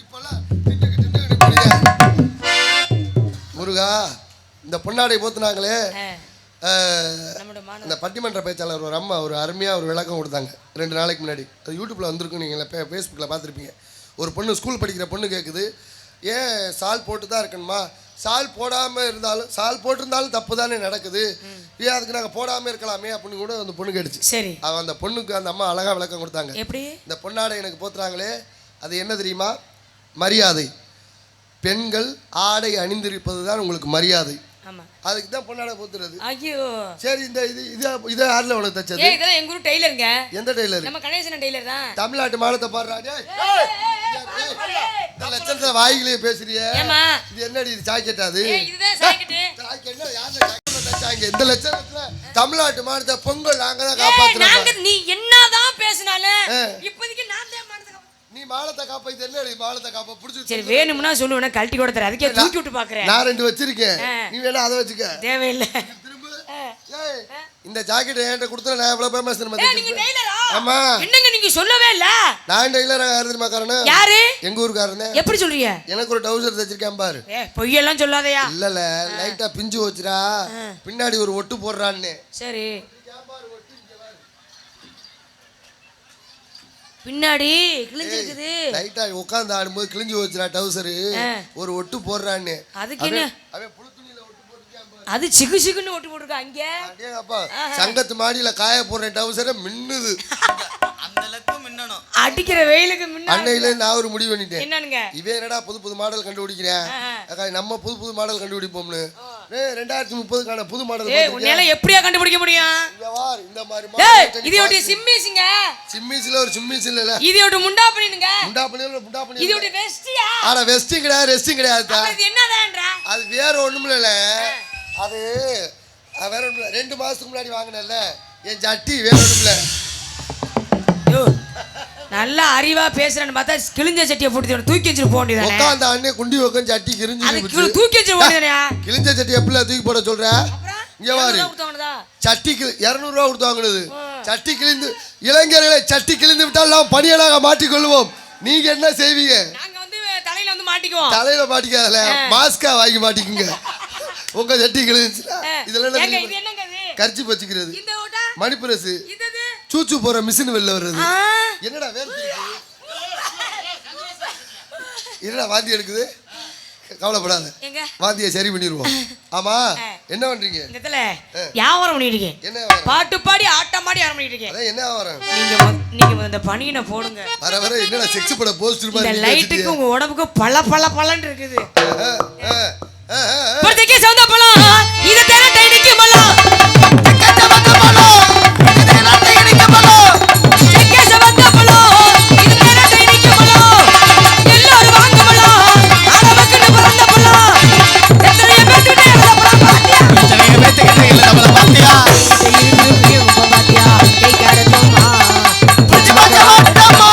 இப்பெல்லாம் முருகா இந்த பொன்னாடை போத்துனாங்களே இந்த பட்டிமன்ற பேச்சாளர் ஒரு அம்மா ஒரு அருமையாக ஒரு விளக்கம் கொடுத்தாங்க 2 நாளைக்கு முன்னாடி. அது யூடியூப்பில் வந்திருக்கும். நீங்கள் ஃபேஸ்புக்கில் பார்த்துருப்பீங்க. ஒரு பொண்ணு ஸ்கூல் படிக்கிற பொண்ணு கேட்குது, ஏன் சால் போட்டு தான் இருக்கணுமா? சால் போடாமல் இருந்தாலும் சால் போட்டிருந்தாலும் தப்பு தானே நடக்குது, ஏன் அதுக்கு நாங்கள் போடாமல் இருக்கலாமே அப்படின்னு கூட அந்த பொண்ணு கேட்டுச்சு. சரி. அந்த பொண்ணுக்கு அந்த அம்மா அழகாக விளக்கம் கொடுத்தாங்க. எப்படி? இந்த பொன்னாடை எனக்கு போத்துறாங்களே அது என்ன தெரியுமா? மரியாதை. பெண்கள் ஆடை அணிந்திருப்பது தான் உங்களுக்கு மரியாதை. அதுக்கு தான் பொன்னாடை போத்துறது. ஐயோ சரி. இந்த இது யாரில் உனக்கு தச்சது? இதெல்லாம் எங்க ஊர் டெய்லருங்க. எந்த டெய்லர்? நம்ம கணேசன் டெய்லர் தான். தமிழ்நாட்டு மானத்தை பாடுறாங்க. லட்சத்துல வாயிலே பேசுறிய. இது என்னடி இது ஜாக்கெட்? அது இதுதான் ஜாக்கெட். ஜாக்கெட் யாரு ஜாக்கெட் தச்சாங்க? இந்த லட்சத்துல தமிழ்நாட்டு மானத்தை பொங்கல் நாங்க தான் காப்பாத்துறோம். நீ என்னதான் பேசினாலும் இப்போதைக்கு நான் தான் மானத்தை நீ மானத்தை காப்பா. இது என்னடி மானத்தை காப்பா? புடிச்சு சரி வேணும்னா சொல்லுவேனா கழட்டி கூட தர. அதுக்கே தூக்கி விட்டு பாக்குறேன். நான் 2 வச்சிருக்கேன். நீ வேணா அதை வச்சுக்க. தேவையில்லை. இந்த ஜாக்கெட் என்கிட்ட கொடுத்தா நான் எவ்வளவு ஃபேமஸ் தெரியுமா? நீங்க டெய்லரா? ஆமா. என்னங்க நீங்க சொல்லவே இல்ல? நான் டெய்லரா யார் தெரியுமா காரணம்? யாரு? எங்க ஊர்க்காரனே. எப்படி சொல்றீங்க? எனக்கு ஒரு டவுசர் தச்சிருக்கேன் பாரு. பொய்யெல்லாம் சொல்லாதயா. இல்லல லைட்டா பிஞ்சு வச்சுடா பின்னாடி ஒரு ஒட்டு போடுறான்னு. சரி பின்னாடி கிழிஞ்சிருக்குது. லைட்டா உட்கார்ந்து ஆடும்போது கிழிஞ்சு வச்சுடா டவுசர் ஒரு ஒட்டு போடுறான்னு. அதுக்கு என்ன? அவன் புழு துணியில ஒட்டு போட்டுருக்கான். அது சிகு சிகுன்னு ஒட்டு போட்டுருக்கா அங்க. அப்பா சங்கத்து மாடியில காய போடுற டவுசரை மின்னுது. அந்த அளவுக்கு மின்னணும். அடிக்கிற வெயிலுக்கு மின்ன. அன்னையில நான் ஒரு முடிவு பண்ணிட்டேன். என்னங்க? இவன் என்னடா புது மாடல் கண்டுபிடிக்கிறேன். நம்ம புது மாடல் கண்டுபிடிப்போம்னு 2030க்கான புது மாடல். உன்னால எப்படியா கண்டுபிடிக்க முடியும்? இந்த மாதிரி இதோட சிம்மிஸ்ங்க. சிம்மிஸ்ல ஒரு சிம்மிஸ் இல்லல. இதோட முண்டா பண்ணிடுங்க. முண்டா பண்ணி. இதோட வெஸ்டியா? அட வெஸ்ட் கிடையாது, ரெஸ்ட் கிடையாது. அது என்னதான்றா? அது வேற ஒண்ணும் இல்லல. அது வேற ஒண்ணும் இல்ல. 2 மாசத்துக்கு முன்னாடி வாங்குனேன்ல என் ஜட்டி வேற ஒண்ணும் இல்ல. நல்லா அறிவா பேசுறேன்னு பார்த்தா கிழிஞ்ச சட்டியை போட்டு தூக்கி வச்சுட்டு போக வேண்டியதானே? உட்கார்ந்த அண்ணே குண்டி உட்கார்ந்து சட்டி கிழிஞ்சு தூக்கி வச்சுட்டு போக வேண்டியதானே? கிழிஞ்ச சட்டி எப்படில தூக்கி போட சொல்ற? இங்க பாரு சட்டி 200 ரூபா கொடுத்து வாங்குனது. சட்டி கிழிந்து இளைஞர்களை சட்டி கிழிந்து விட்டால் நாம் பணியனாக மாட்டிக்கொள்வோம். நீங்க என்ன செய்வீங்க? நாங்க வந்து தலையில வந்து மாட்டிக்குவோம். தலையில மாட்டிக்காதல மாஸ்கா வாங்கி மாட்டிக்குங்க. உங்க சட்டி கிழிஞ்சுனா இதெல்லாம் இது என்னங்க இது? கர்ச்சி வச்சுக்கிறது. இந்த ஓட்டா மணிப்பிரஸ் இது சூச்சு போற மிஷின் வெளில வருது. என்னடா வேர்த்து என்னடா வாந்தி எடுக்குது? கவலைப்படாத வாந்தியை சரி பண்ணிடுவோம். ஆமா என்ன பண்றீங்க? இந்த வியாபாரம் பண்ணிட்டு இருக்கேன். என்ன பாட்டு பாடி ஆட்டம் பாடி ஆரம்பிட்டு பண்ணிட்டு இருக்கேன். என்ன வியாபாரம்? நீங்க இந்த பனியனை போடுங்க. வர என்னடா செக்ஸ் பட போஸ்டர் மாதிரி இந்த லைட்டுக்கு உங்க உடம்புக்கு பளபளன்னு இருக்குது. பர்தேக்கே சௌந்தா பழம் இது தேன டைனிக்கு மலம் தெக்கச்ச வந்த பழம் இது தேன டைனிக்கு மலம் தெக்கச்ச வந்த பழம் இது தேன டைனிக்கு மலம் எல்லாரும் வாங்க பழம் ஆளவக்கு பிறந்த பழம் எத்தனை பேத்துக்கிட்ட எழுத பழம் பாத்தியா எத்தனை பேத்துக்கிட்ட எழுத பழம் பாத்தியா இருக்கு ரொம்ப பாத்தியா கை காடட்டுமா புடிச்சு பாக்க மாட்டோமா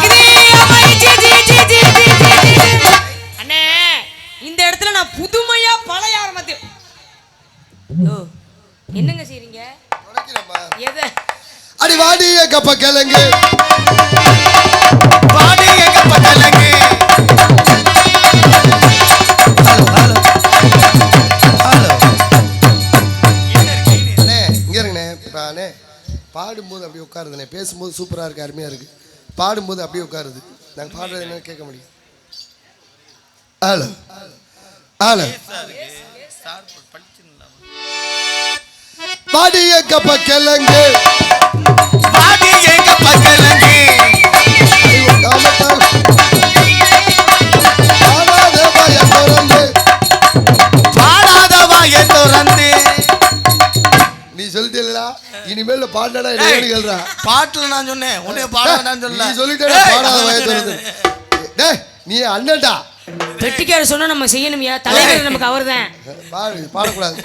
கேக்குதே அம்மா ஜி அண்ணே இந்த இடத்துல நான் புதுமையா பழைய ஆரம்பத்து. என்னங்க செய்றீங்க? எதை? அடி வாடிய கப்ப கிழங்கு வாடிய உட்காருதுண்ணே. பேசும்போது சூப்பராக இருக்குது, அருமையாக இருக்குது. பாடும்போது அப்படியே உட்காருது. நாங்கள் பாடுறது என்னன்னு கேட்க முடியும். ஹலோ ஹலோ பாடி எங்க பக்கலங்கு பாடி எங்க பக்கலங்கு பாடாத வாயை திறந்து. நீ சொல்லிட்டா இனிமேல் பாடடா கேள்றா. பாட்டுல நான் சொன்னேன், உன்னைய பாட வேண்டாம்னு சொல்ல. நீ சொல்லிட்டா பாடாத வாயை திறந்து. டேய் நீ அண்ணன்டா. வெட்டிக்கார சொன்னா நம்ம செய்யணும்யா. தலைவர் நமக்கு அவர்தான். பாடு பாடக்கூடாது.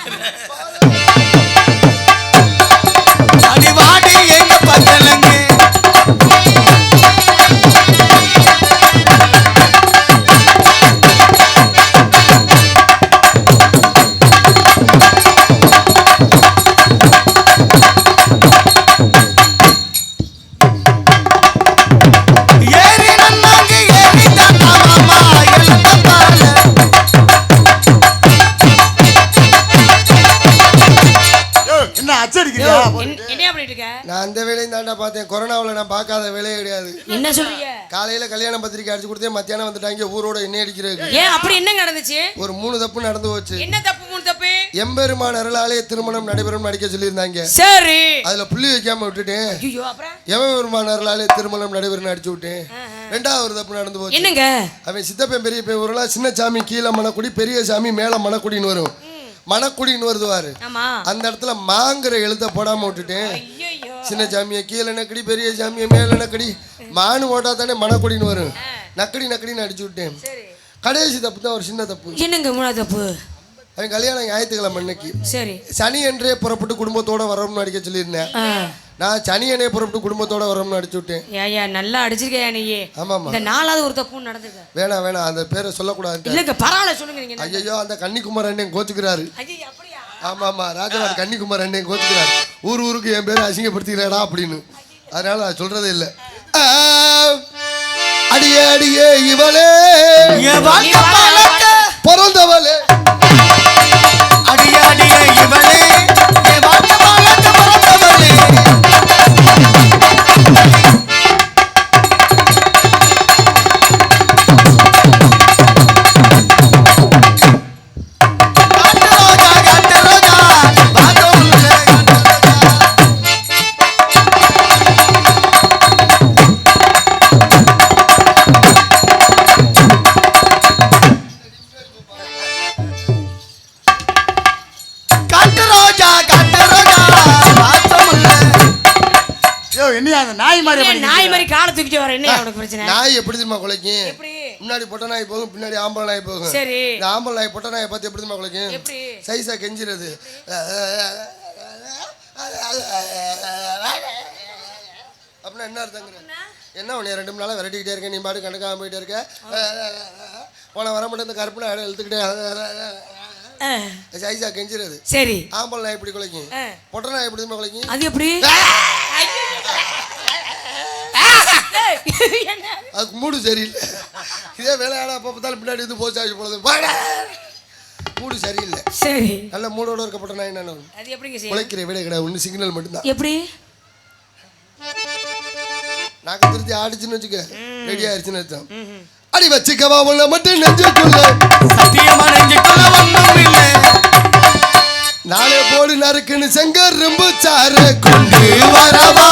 அடி வாடி எங்க பக்கலங்கு நான் அந்த வேலையும் தாண்டா பார்த்தேன். கொரோனாவில் நான் பார்க்காத வேலையே கிடையாது. என்ன சொல்றீங்க? காலையில கல்யாண பத்திரிக்கை அடிச்சு கொடுத்தேன், மத்தியானம் வந்துட்டாங்க ஊரோட எண்ணெய் அடிக்கிறது. ஏன் அப்படி என்ன நடந்துச்சு? ஒரு 3 தப்பு நடந்து போச்சு. என்ன தப்பு? 3 தப்பு. எம்பெருமான் அருளாலே திருமணம் நடைபெறும் நடிக்க சொல்லியிருந்தாங்க. சரி. அதுல புள்ளி வைக்காம விட்டுட்டேன். ஐயோ அப்புறம் எம்பெருமான் அருளாலே திருமணம் நடைபெறும் அடிச்சு விட்டேன். 2வது தப்பு நடந்து போச்சு. என்னங்க? அவன் சித்தப்பன் பெரிய பையன் ஊர்ல சின்ன சாமி கீழே மணக்குடி, பெரிய சாமி மேல மணக்குடின்னு வரும். மணக்குடின்னு வருதுவாரு. அந்த இடத்துல மாங்கிற எழுத்த போடாம விட்டுட்டேன். சின்ன சாமியை கீழே நக்கடி, பெரிய சாமியை மேல நக்கடி. மானு ஓட்டா தானே மணக்குடின்னு வரும். நக்கடி நக்கடின்னு அடிச்சு விட்டேன். கடைசி தப்பு தான் ஒரு சின்ன தப்பு. என்னங்க 3வது தப்பு? அவன் கல்யாணம் ஞாயிற்றுக்கிழமை அன்னைக்கு. சரி. சனி என்றே புறப்பட்டு குடும்பத்தோட வரணும்னு அடிக்க சொல்லியிருந்தேன். நான் சனி அண்ணே புறப்பட்டு குடும்பத்தோட வரணும்னு அடிச்சு விட்டேன். ஏயா நல்லா அடிச்சிருக்கையா நீ? ஆமாமா. இந்த 4வது ஒரு தப்பு நடந்துருக்கு. வேணாம் அந்த பேரை சொல்லக்கூடாது. இல்லங்க பரவாயில்ல சொல்லுங்க நீங்க. ஐயோ அந்த கன்னிக்குமார் அண்ணன் கோச்சுக்கிறாரு. ஐயோ அப்படியா? ஆமாமா ராஜவாடி கன்னிக்குமார் அண்ணன் கோச்சுக்கிறாரு. ஊருக்கு என் பேரை அசிங்கப்படுத்திக்கிறாடா அப்படின்னு. அதனால நான் சொல்றதே இல்லை. அடியே அடியே இவளே பிறந்தவளே, அடியே அடியே இவளே பிறந்தவளே. நாய் மாதிரி காலை தூக்கிட்டு வர என்ன அவனுக்கு பிரச்சனை? நாய் எப்படி தெரியுமா குலைக்கும்? முன்னாடி பொட்ட நாய் போகும், பின்னாடி ஆம்பளை நாய் போகும். சரி. இந்த ஆம்பளை நாய் பொட்ட நாயை பார்த்து எப்படி தெரியுமா குலைக்கும்? சைஸா கெஞ்சிறது. அப்படின்னா என்ன அர்த்தங்கிற? என்ன உன்னை 2 நாளாக விரட்டிக்கிட்டே இருக்கேன், நீ பாட்டு கணக்காக போயிட்டே இருக்க. போன வர மட்டும் இந்த கருப்பு நாய் எழுத்துக்கிட்டே சைஸா கெஞ்சிறது. சரி. ஆம்பளை நாய் எப்படி குலைக்கும்? பொட்ட நாய் எப்படி தெரியுமா குலைக்கும்? அது எப்படி? அதுக்கு மூடு சரியில்லை. இதே வேலையாடா அப்போ பார்த்தாலும் பின்னாடி வந்து போச்சாச்சு போலது. மூடு சரியில்லை. சரி. நல்ல மூடோட இருக்கப்பட்ட நான் என்ன அது எப்படிங்க உழைக்கிற விட கிடையாது. ஒன்று சிக்னல் மட்டும்தான். எப்படி நாக்கு திருத்தி ஆடிச்சுன்னு வச்சுக்க, ரெடி ஆயிடுச்சுன்னு அர்த்தம். அடி வச்சுக்கவா உள்ள மட்டும் நெஞ்சுக்குள்ள சத்தியமா நெஞ்சுக்குள்ள ஒண்ணும் இல்லை. நாளே போடு நறுக்குன்னு செங்கரும்பு சாறு கொண்டு வரவா,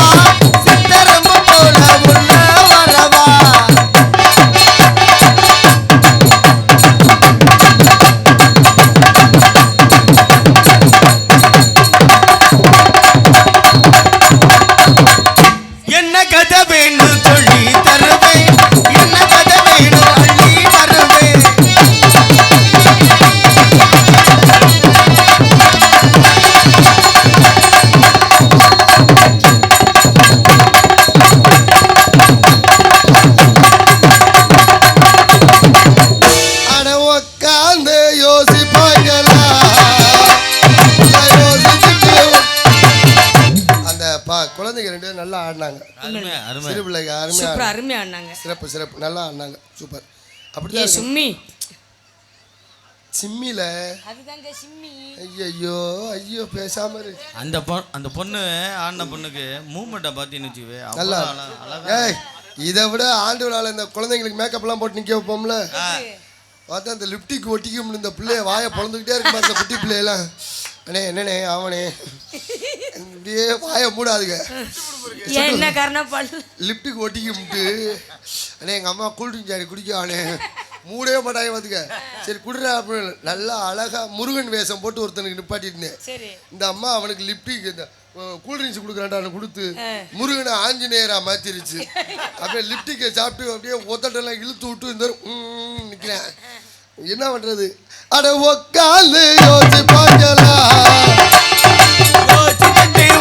சித்தரம்பு போல உள்ள வரவா. என்ன கதை வேணும் சொல்லி தருவேன், என்ன கதை வேணும் அள்ளி தருவேன். குழந்தைங்க 2 பேரும் நல்லா ஆடினாங்க. சிறு பிள்ளைங்க அருமையா ஆடினாங்க. சிறப்பு நல்லா ஆடினாங்க. சூப்பர். அப்படியே சும்மி சிம்மில அதுதாங்க சிம்மி. ஐயோ ஐயோ பேசாம இரு. அந்த பொண்ணு ஆடின பொண்ணுக்கு மூமெண்ட்டை பார்த்தீங்கன்னு வச்சுக்கவே நல்லா ஏய் இதை விட ஆண்டு விழாவில் இந்த குழந்தைங்களுக்கு மேக்கப்லாம் போட்டு நிற்க வைப்போம்ல, பார்த்தா அந்த லிப்டிக் ஒட்டிக்கும் இந்த பிள்ளைய வாயை பொழந்துக்கிட்டே இருக்கும் அந்த குட்டி பிள்ளையெல்லாம். அண்ணே என்னண்ணே அவனே இப்படியே வாயை மூடாதுங்க. என்ன காரணம் லிப்டிக் ஒட்டிக்கிட்டு அண்ணே எங்கள் அம்மா கூல்ட்ரிங்க் சாடி குடிக்கானே மூடவே மாட்டாங்க பார்த்துக்க. சரி குடுறா அப்படின்னு நல்லா அழகாக முருகன் வேஷம் போட்டு ஒருத்தனுக்கு நிப்பாட்டிருந்தேன். இந்த அம்மா அவனுக்கு லிப்டிக் இந்த கூல்ட்ரிங்க்ஸ் கொடுக்குறான்டான்னு கொடுத்து முருகனை ஆஞ்சநேயரா மாற்றிருச்சு. அப்படியே லிப்டிக்கை சாப்பிட்டு அப்படியே ஒத்தட்டெல்லாம் இழுத்து விட்டு இந்த நிற்கிறேன். என்ன பண்ணுறது? அட உக்காந்து யோசி பார்க்கலாம்,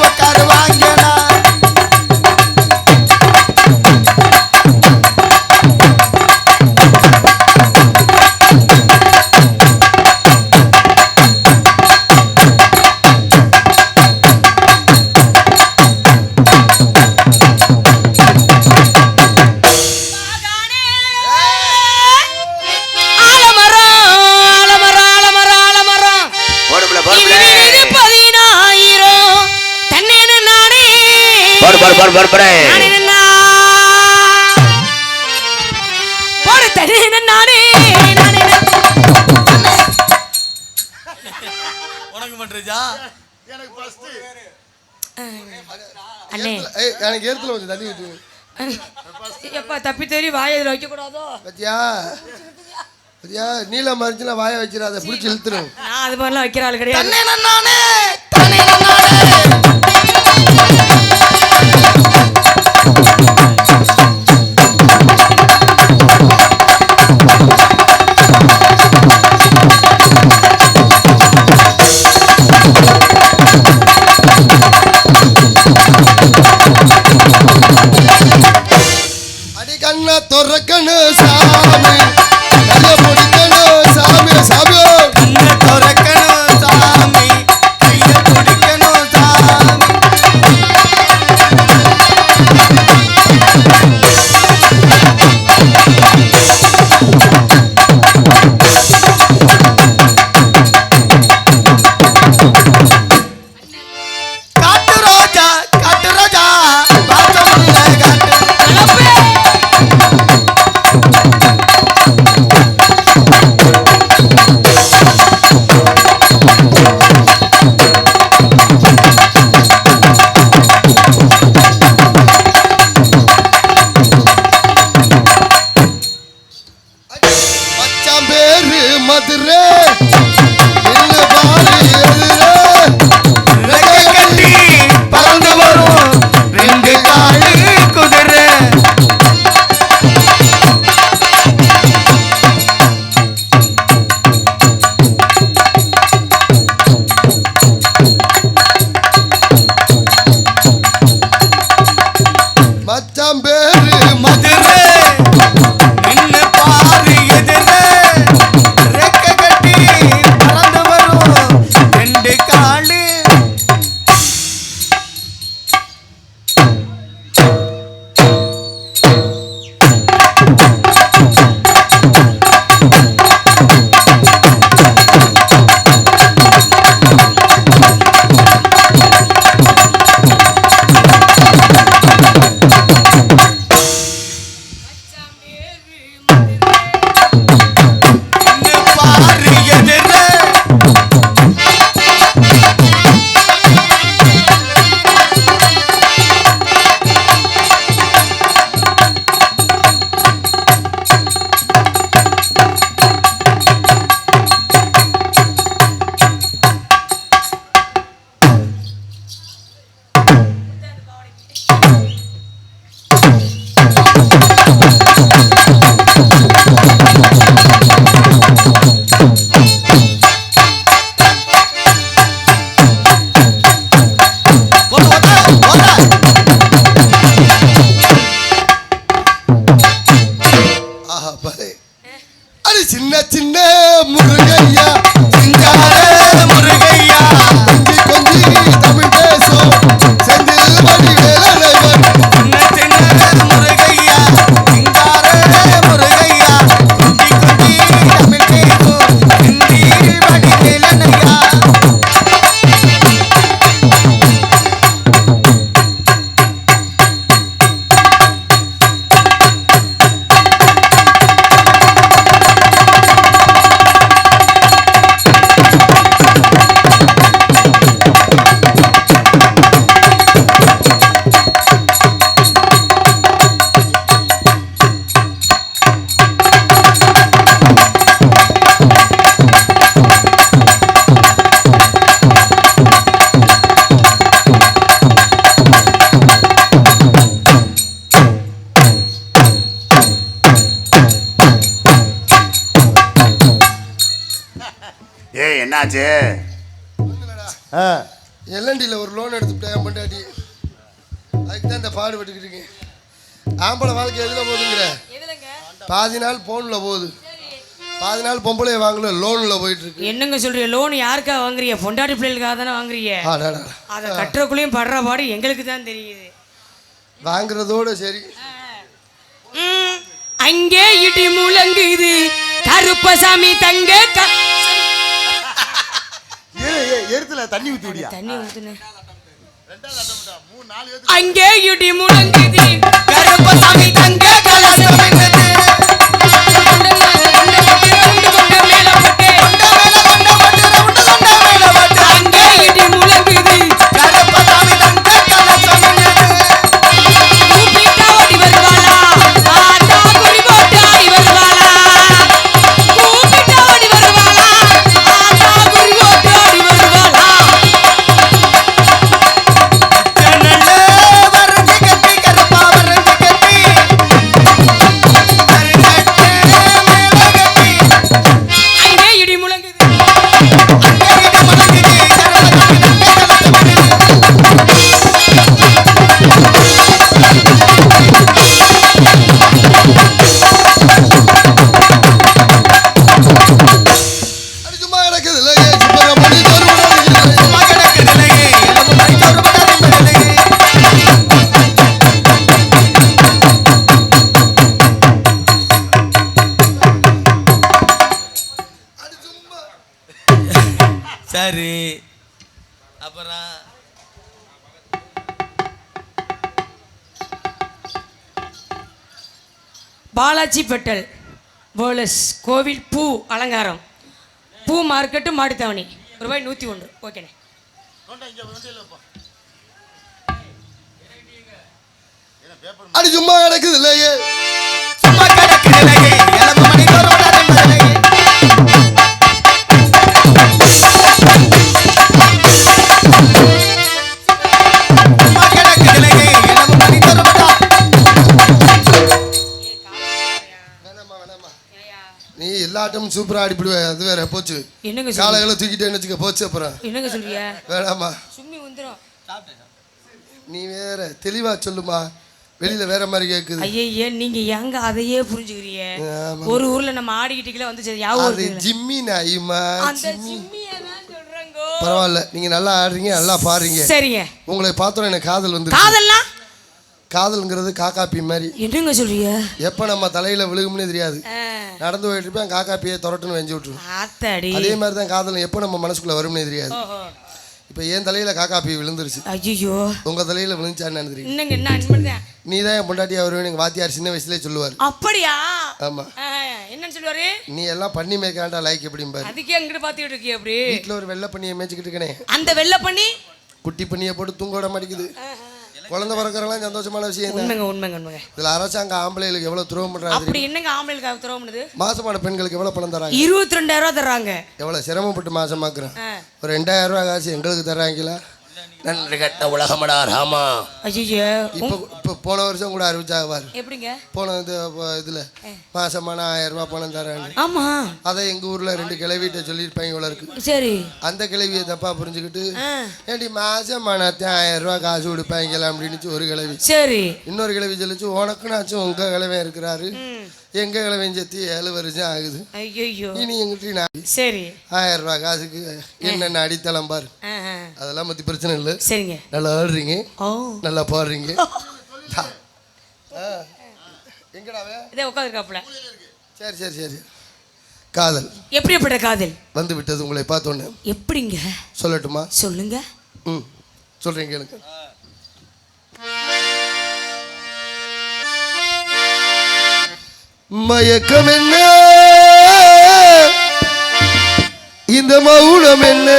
உட்காரு வாங்கலாம். உனக்கு பண்றீஜா? எனக்கு ஏத்துல கொஞ்சம் தண்ணி ஊத்து. எப்பா தப்பி தெரியும் வாயை இதில் வைக்கக்கூடாதோ பத்தியா பத்தியா நீல மறைச்சுனா வாயை வச்சிடாத பிடிச்சி இழுத்துரும். நான் அது மாதிரிலாம் வைக்கிற ஆள் கிடையாது. அடி கண்ணா துறக்கணும் சாமி, கையை பிடிக்கணும் சாமி, சாமி கண்ணை துறக்கணும் சாமி, கையை பிடிக்கணும் சாமி. காட்டு ரோஜா வாசமுள்ள காட்டு மச்சான் பேரு மதுரை என்ன பாரு எதிரே ரெக்கை கட்டி பறந்து வரும் ரெண்டு காளு குதிரை. மச்சான் பேரு மதுரை நின்னு பாரு எதிரே, ரெக்கை கட்டி பறந்து வரும் ரெண்டு காளு. நின்னு பாரு எதிரே, ஆஹா பாரு. அடி சின்ன சின்ன முருகையா சிங்கார முருகையா கொஞ்சி கொஞ்சி தமிழ் பேசும் செந்தில் வடி வேலனைவர். சின்ன சின்ன முருகையா சிங்கார முருகையா குஞ்சி குஞ்சி தமிழ் பேசும் ஹிந்தி டேய் என்னாச்சு? எல்என்டியில் ஒரு லோன் எடுத்துட்டேன் பொண்டாட்டி, அதுக்கு தான் இந்த பாடுபட்டுக்கிட்டு இருக்கேன். ஆம்பளை வாழ்க்கை எதில் போகுதுங்கிற? பாதி நாள் ஃபோனில் போகுது, பாதி நாள் பொம்பளைய வாங்கல லோனில் போயிட்டு இருக்கு. என்னங்க சொல்றீங்க? லோன் யாருக்காக வாங்குறீங்க? பொண்டாட்டி பிள்ளைகளுக்காக தானே வாங்குறீங்க. அதை கட்டுறக்குள்ளேயும் படுற பாடு எங்களுக்கு தான் தெரியுது. வாங்குறதோட சரி. அங்கே இடி முழங்குது கருப்பசாமி தங்க எருத்துல தண்ணி ஊத்தி விடியா? தண்ணி ஊத்துன. அங்கே இடி முழங்குது கருப்பசாமி தங்க கலசம் என்னது அங்கே இடி முழங்குது கருப்பசாமி தங்க கலசம் என்னது கூப்பிட்டா ஓடி வருவாளா பார்த்தா குறி போட்டு ஆடி வருவாளா கூப்பிட்டா ஓடி வருவாளா பார்த்தா குறி போட்டு ஆடி வருவாளா அங்கே இடி முழங்குது. அது சும்மா கிடக்குது இல்லையே, சும்மா பண்ணி தருவோம். சும்மா கிடக்குதில்லையே, எலும்பு மணி தோறுபடாதில்லையே. அது சும்மா சரி அப்புறம் பாலாஜி பெட்டல் போலஸ் கோவில் பூ அலங்காரம் பூ மார்க்கெட்டு மாட்டுத்தாவணி ரூபாய் 101. ஓகேண்ணே. அது சும்மா கிடக்குது இல்லையே, சும்மா கிடக்குதில்லையே, எலும்பு மணி தோறுபடாதில்லையே. சும்மா கிடக்குதில்லையே, எலும்பு மணி தோறுபடா. வேணாமா வேணாமா, நீ எல்லா ஆட்டமும் சூப்பரா ஆடிப்பிடுவ, அது வேற போச்சு. என்னங்க காலைகளை தூக்கிட்டேன்னு வச்சுக்க போச்சு. அப்புறம் என்னங்க சொல்றியா? வேணாமா, சும்மி வந்துடும். நீ வேற தெளிவா சொல்லுமா, வெளியில வேற மாதிரி கேக்குது. ஐயே நீங்க எங்க அதையே புரிஞ்சுக்கிறீங்க? ஆமா. ஒரு ஊர்ல நம்ம ஆடிக்கிட்டே வந்து அது யாவும் ஜிம்மி நாயுமா, அந்த ஜிம்மியை தான் சொல்றேங்கோ. பரவாயில்ல, நீங்க நல்லா ஆடுறீங்க, நல்லா பாடுறீங்க. சரிங்க. உங்களை பார்த்தோம் எனக்கு காதல் வந்து. காதல்லாம் காதல்ங்கிறது காக்காப்பி மாதிரி. என்னங்க சொல்றீங்க? எப்ப நம்ம தலையில விழுகும்னே தெரியாது. நடந்து போயிட்டு இருப்பேன், காக்காப்பியை துரட்டுன்னு வெஞ்சு விட்டுரும். ஆத்தாடி. அதே மாதிரி தான் காதல் எப்போ நம்ம மனசுக்குள்ள வரும்னே தெரியாது. இப்போ என் தலையில காக்காப்பி விழுந்துருச்சு, ஐயோ உங்க தலையில விழுந்துச்சான்னு தெரியும். என்னங்க என்ன அனுப்பிடுறேன்? நீ தான் என் பொண்டாட்டியா வருவேன் எங்க வாத்தியார் சின்ன வயசுலேயே சொல்லுவார். அப்படியா? ஆமா. என்னன்னு சொல்லுவாரு? நீ எல்லாம் பண்ணி மேய்க்காண்டா லைக் எப்படிம்பாரு. அதுக்கே அங்கிட்டு பாத்துக்கிட்டு இருக்கிய அப்படி. வீட்டில் ஒரு வெள்ளை பண்ணியை மேய்ச்சிக்கிட்டு இருக்கனே, அந்த வெள்ளை பண்ணி குட்டி பண்ணியை போட்டு தூங்க விட மாட்டேங்குது. குழந்தை பிறக்கிறலாம் சந்தோஷமான விஷயம் தான். உண்மைங்க உண்மைங்க உண்மைங்க. இதுல அரசாங்க ஆம்பளைகளுக்கு எவ்வளவு துரோகம் பண்றாங்க. அப்படி என்னங்க ஆம்பளைகளுக்கு துரோகம் பண்ணுது? மாசமான பெண்களுக்கு எவ்வளவு பணம் தராங்க? 22,000 ரூபா தர்றாங்க. எவ்வளவு சிரமப்பட்டு மாசமாக்குறேன். ஒரு 2,000 ரூபாய் காசு எங்களுக்கு தர்றாங்களா? நன்றி கட்ட உலகமடா ராமா. ஐயோ இப்போ போன வருஷம் கூட அறிவிச்சாங்க பாரு. எப்படிங்க? போன இதுல மாசமான 1000 ரூபாய் பணம் தராங்க. ஆமா, அதை எங்க ஊர்ல 2 கிளவிட்ட சொல்லியிருப்பாங்க இவ்வளோ இருக்கு. சரி. அந்த கிளவியை தப்பா புரிஞ்சுக்கிட்டு ஏடி மாசமான 1000 ரூபாய் காசு கொடுப்பாங்களா அப்படின்னு ஒரு கிளவி. சரி. இன்னொரு கிளவி சொல்லிச்சு, உனக்குனாச்சும் உங்க கிழவன் இருக்கிறாரு, எங்க கிழவன் சேர்த்து 7 வருஷம் ஆகுது, ஐயோ இனி எங்கிட்ட நான் சரி 1000 ரூபாய் காசுக்கு என்னென்ன அடித்தளம் பாரு. அதெல்லாம் பத்தி பிரச்சனை இல்லை. சரிங்க. நல்லா ஆடுறீங்க, நல்லா பாடுறீங்க. எங்கடாவே இதே உட்காந்துருக்காப்புல. சரி சரி சரி. காதல் எப்படிப்பட்ட காதல் வந்து விட்டது உங்களை பார்த்தோன்னே. எப்படிங்க சொல்லட்டுமா? சொல்லுங்க. சொல்றீங்க எனக்கு. மயக்கம் என்ன, இந்த மௌனம் என்ன,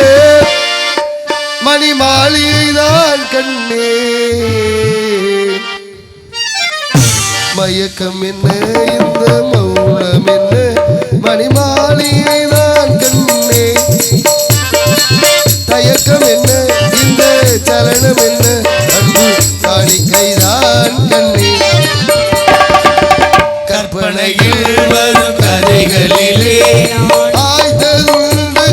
மணி மாளிகைதான் கண்ணே. மயக்கம் என்ன, இந்த மௌனம் என்ன, மணி மாளிகைதான் கண்ணே. தயக்கம் என்ன, இந்த சலனம் என்ன, அன்பு காணிக்கைதான் கண்ணே. கற்பனையில் வரும் கதைகளிலே ஆய்ந்ததுண்டு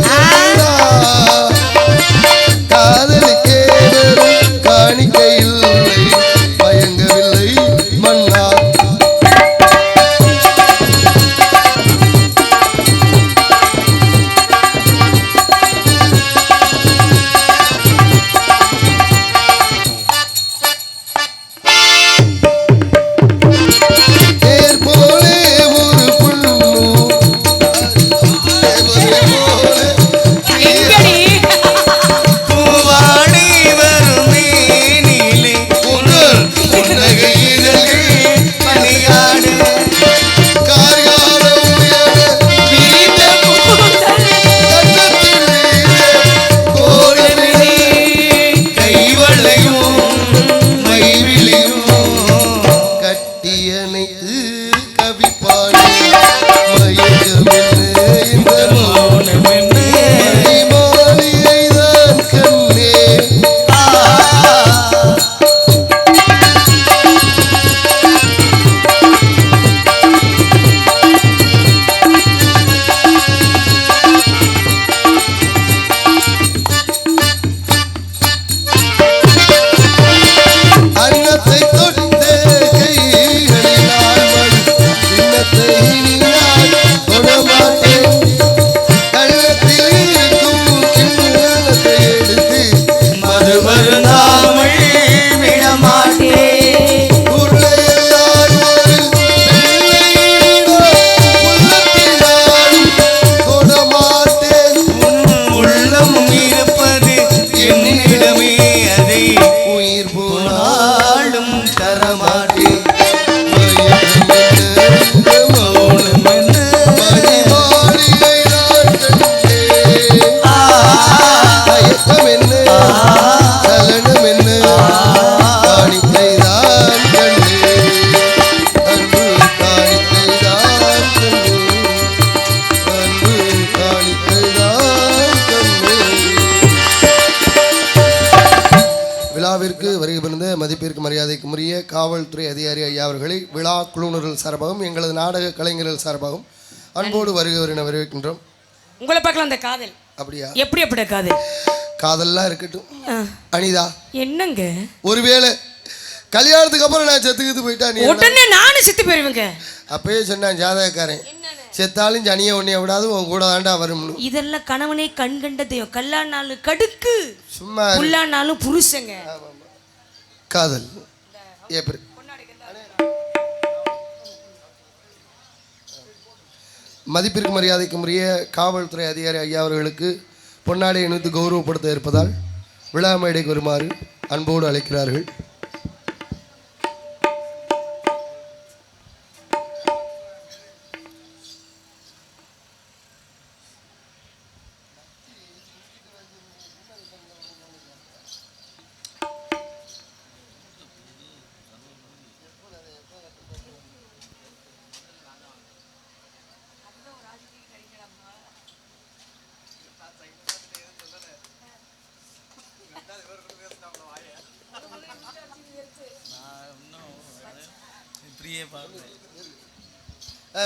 காவல்துறை அதிகாரி ஐயா அவர்களை விழா குழுவினர்கள் சார்பாகவும் எங்களது நாடக கலைஞர்கள் சார்பாகவும் அன்போடு வருகிறவரை வரவேற்கின்றோம். உங்களை பார்க்கலாம் அந்த காதல் அப்படியா? எப்படி அப்படி காதல்? காதல்லாம் இருக்கட்டும் அனிதா. என்னங்க ஒருவேளை கல்யாணத்துக்கு அப்புறம் நான் செத்துக்கிட்டு போயிட்டா நீ உடனே நானும் செத்து போயிருவேங்க. அப்பயே சொன்னான் ஜாதகக்காரன், செத்தாலும் ஜனிய உன்னைய விடாது உன் கூட தாண்டா வரும். இதெல்லாம் கணவனே கண் கண்ட தெய்வம். கல்லானாலும் கடுக்கு, சும்மா புல்லானாலும் புருஷங்க. காதல் ஏப்ரல். மதிப்பிற்கு மரியாதைக்கும் உரிய காவல்துறை அதிகாரி ஐயா அவர்களுக்கு பொன்னாடை இணைத்து கௌரவப்படுத்த இருப்பதால் விழா மேடைக்கு வருமாறு அன்போடு அழைக்கிறார்கள்.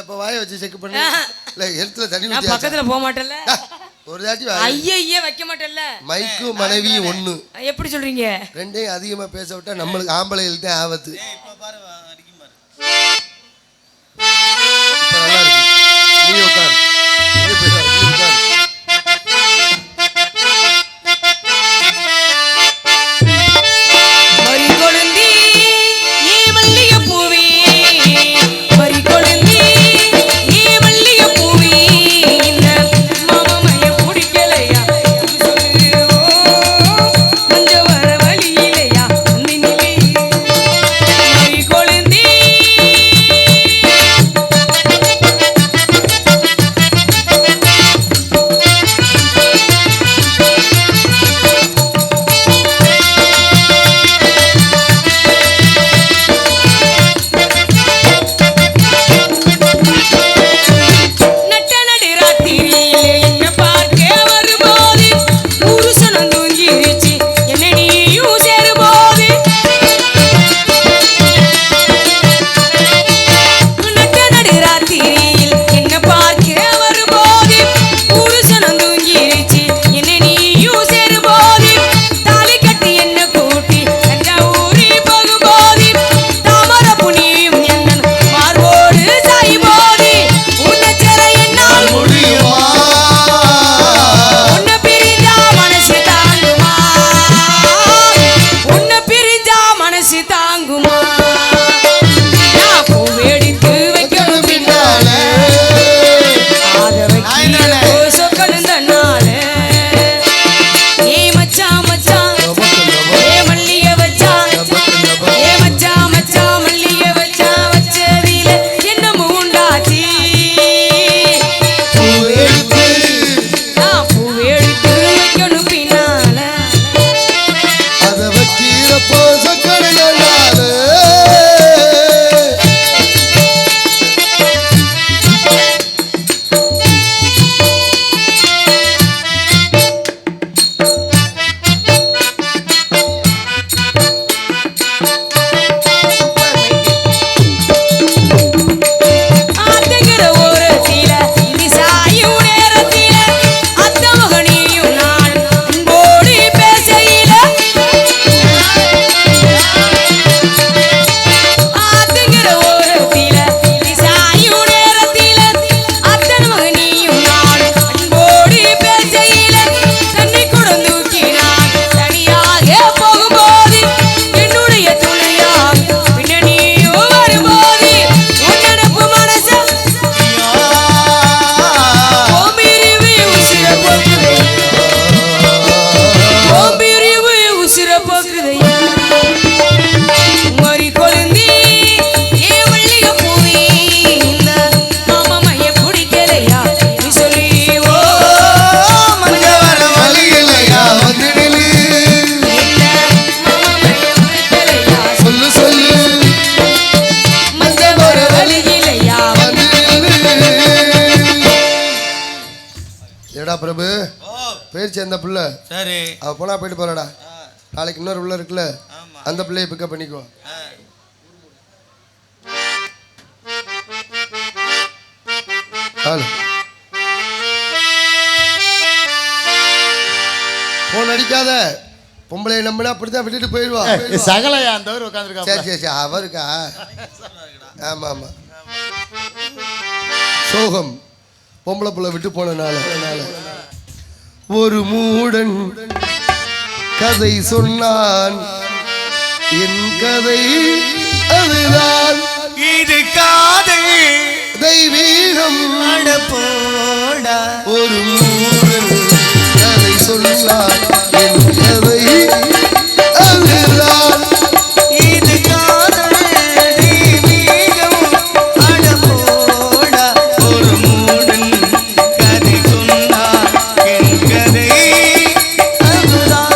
இப்போ வாயை வச்சு செக் பண்ணு. இல்லை எழுத்துல தண்ணி ஊற்றி பக்கத்தில் போக மாட்டேன்ல. ஒரு தாட்டி ஐயே வைக்க மாட்டேன்ல. மைக்கு மனைவி ஒன்று. எப்படி சொல்றீங்க? ரெண்டையும் அதிகமாக பேச விட்டா நம்மளுக்கு ஆம்பளைகளுக்கு ஆபத்து. நல்லா இருக்கு. நீ உட்காரு. பிரபு பேர் சேர்ந்த புள்ள சரி அவ போனா போயிட்டு போறடா. நாளைக்கு இன்னொரு உள்ள இருக்குல்ல அந்த பிள்ளையை பிக்கப் பண்ணிக்குவோம். போன் அடிக்காத, பொம்பளை நம்பினா அப்படித்தான் விட்டுட்டு போயிடுவா. சகலையா அந்த உட்காந்துருக்கா. சரி சரி சரி, அவருக்கா? ஆமா ஆமா, சோகம் பொம்பளை புள்ள விட்டு போனனால. ஒரு மூடன் கதை சொன்னான், என் கதை அதுதான். இது காதல் தெய்வீகம் போடா. ஒரு மூடன் கதை சொன்னான், என் கதை அதுதான். இது காதல் தெய்வீகம் அட போடா. ஒரு மூடன் கதை சொன்னார் என் கதை அதுதான்.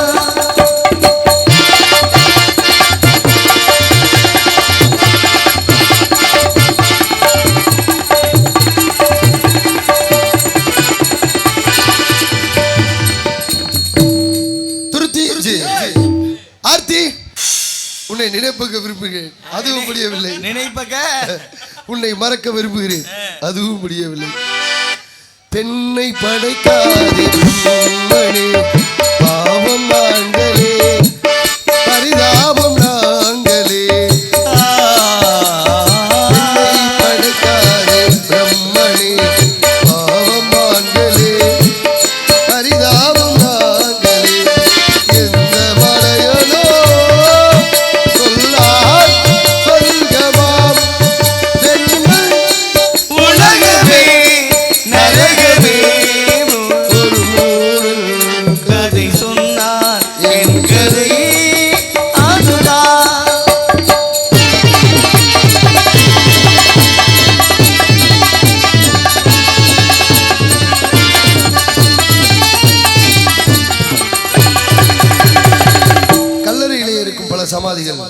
ஆர்த்தி, உன்னை நினைப்பக்க விரும்புகிறேன், அதுவும் முடியவில்லை. நினைப்பக்க உன்னை மறக்க விரும்புகிறேன், அதுவும் முடியவில்லை. பெண்ணை படைக்காதே பெண்மணி, பாவம் நாங்களே, பரிதாபம் நாங்களே. பெண்ணை படைக்காதே பிரம்மணி, பாவம் நாங்களே, பரிதாபம் நாங்களே. எந்த மலையனோ சொல்லால் சொர்க்கமாம் பெண்மை உலகமே நரகமே. ஒரு மூடன் கதை சொன்னார் என் கதை அதுதான். கல்லறையிலே இருக்கும் பல சமாதிகள்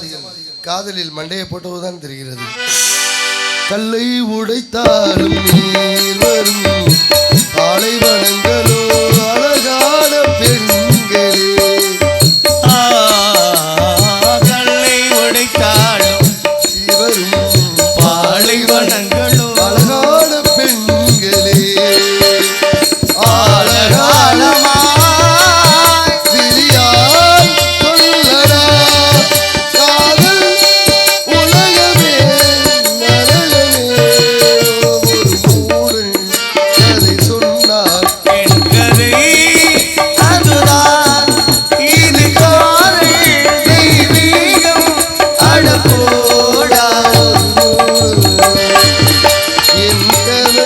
காதலில் மண்டையை போட்டதுதான் தெரிகிறது. கல்லை உடைத்தாலும் நீர் வரும், பாலைவனங்களோ அழகான பெண்களே. கல்லை உடைத்தாலும் வரும் பாலைவனங்களோ அழகான பெண்களே. ஆழகாலமாய் விழியால் சொல்லடா காதல் உலகமே நரகமே. ஒரு மூடன் கதை சொன்னார், என் கதை அதுதான். இது காதல் தெய்வீகம் அட போடா. என் கதை.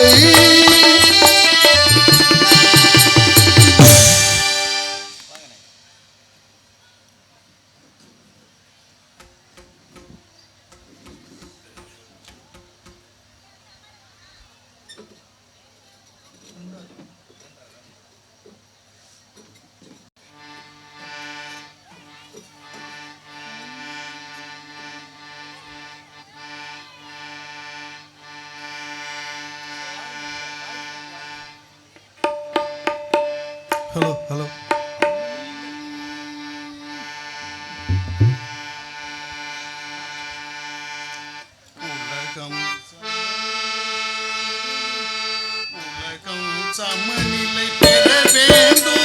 Hello hello. உலகம் உலகம் சமநிலை பெற வேண்டும்.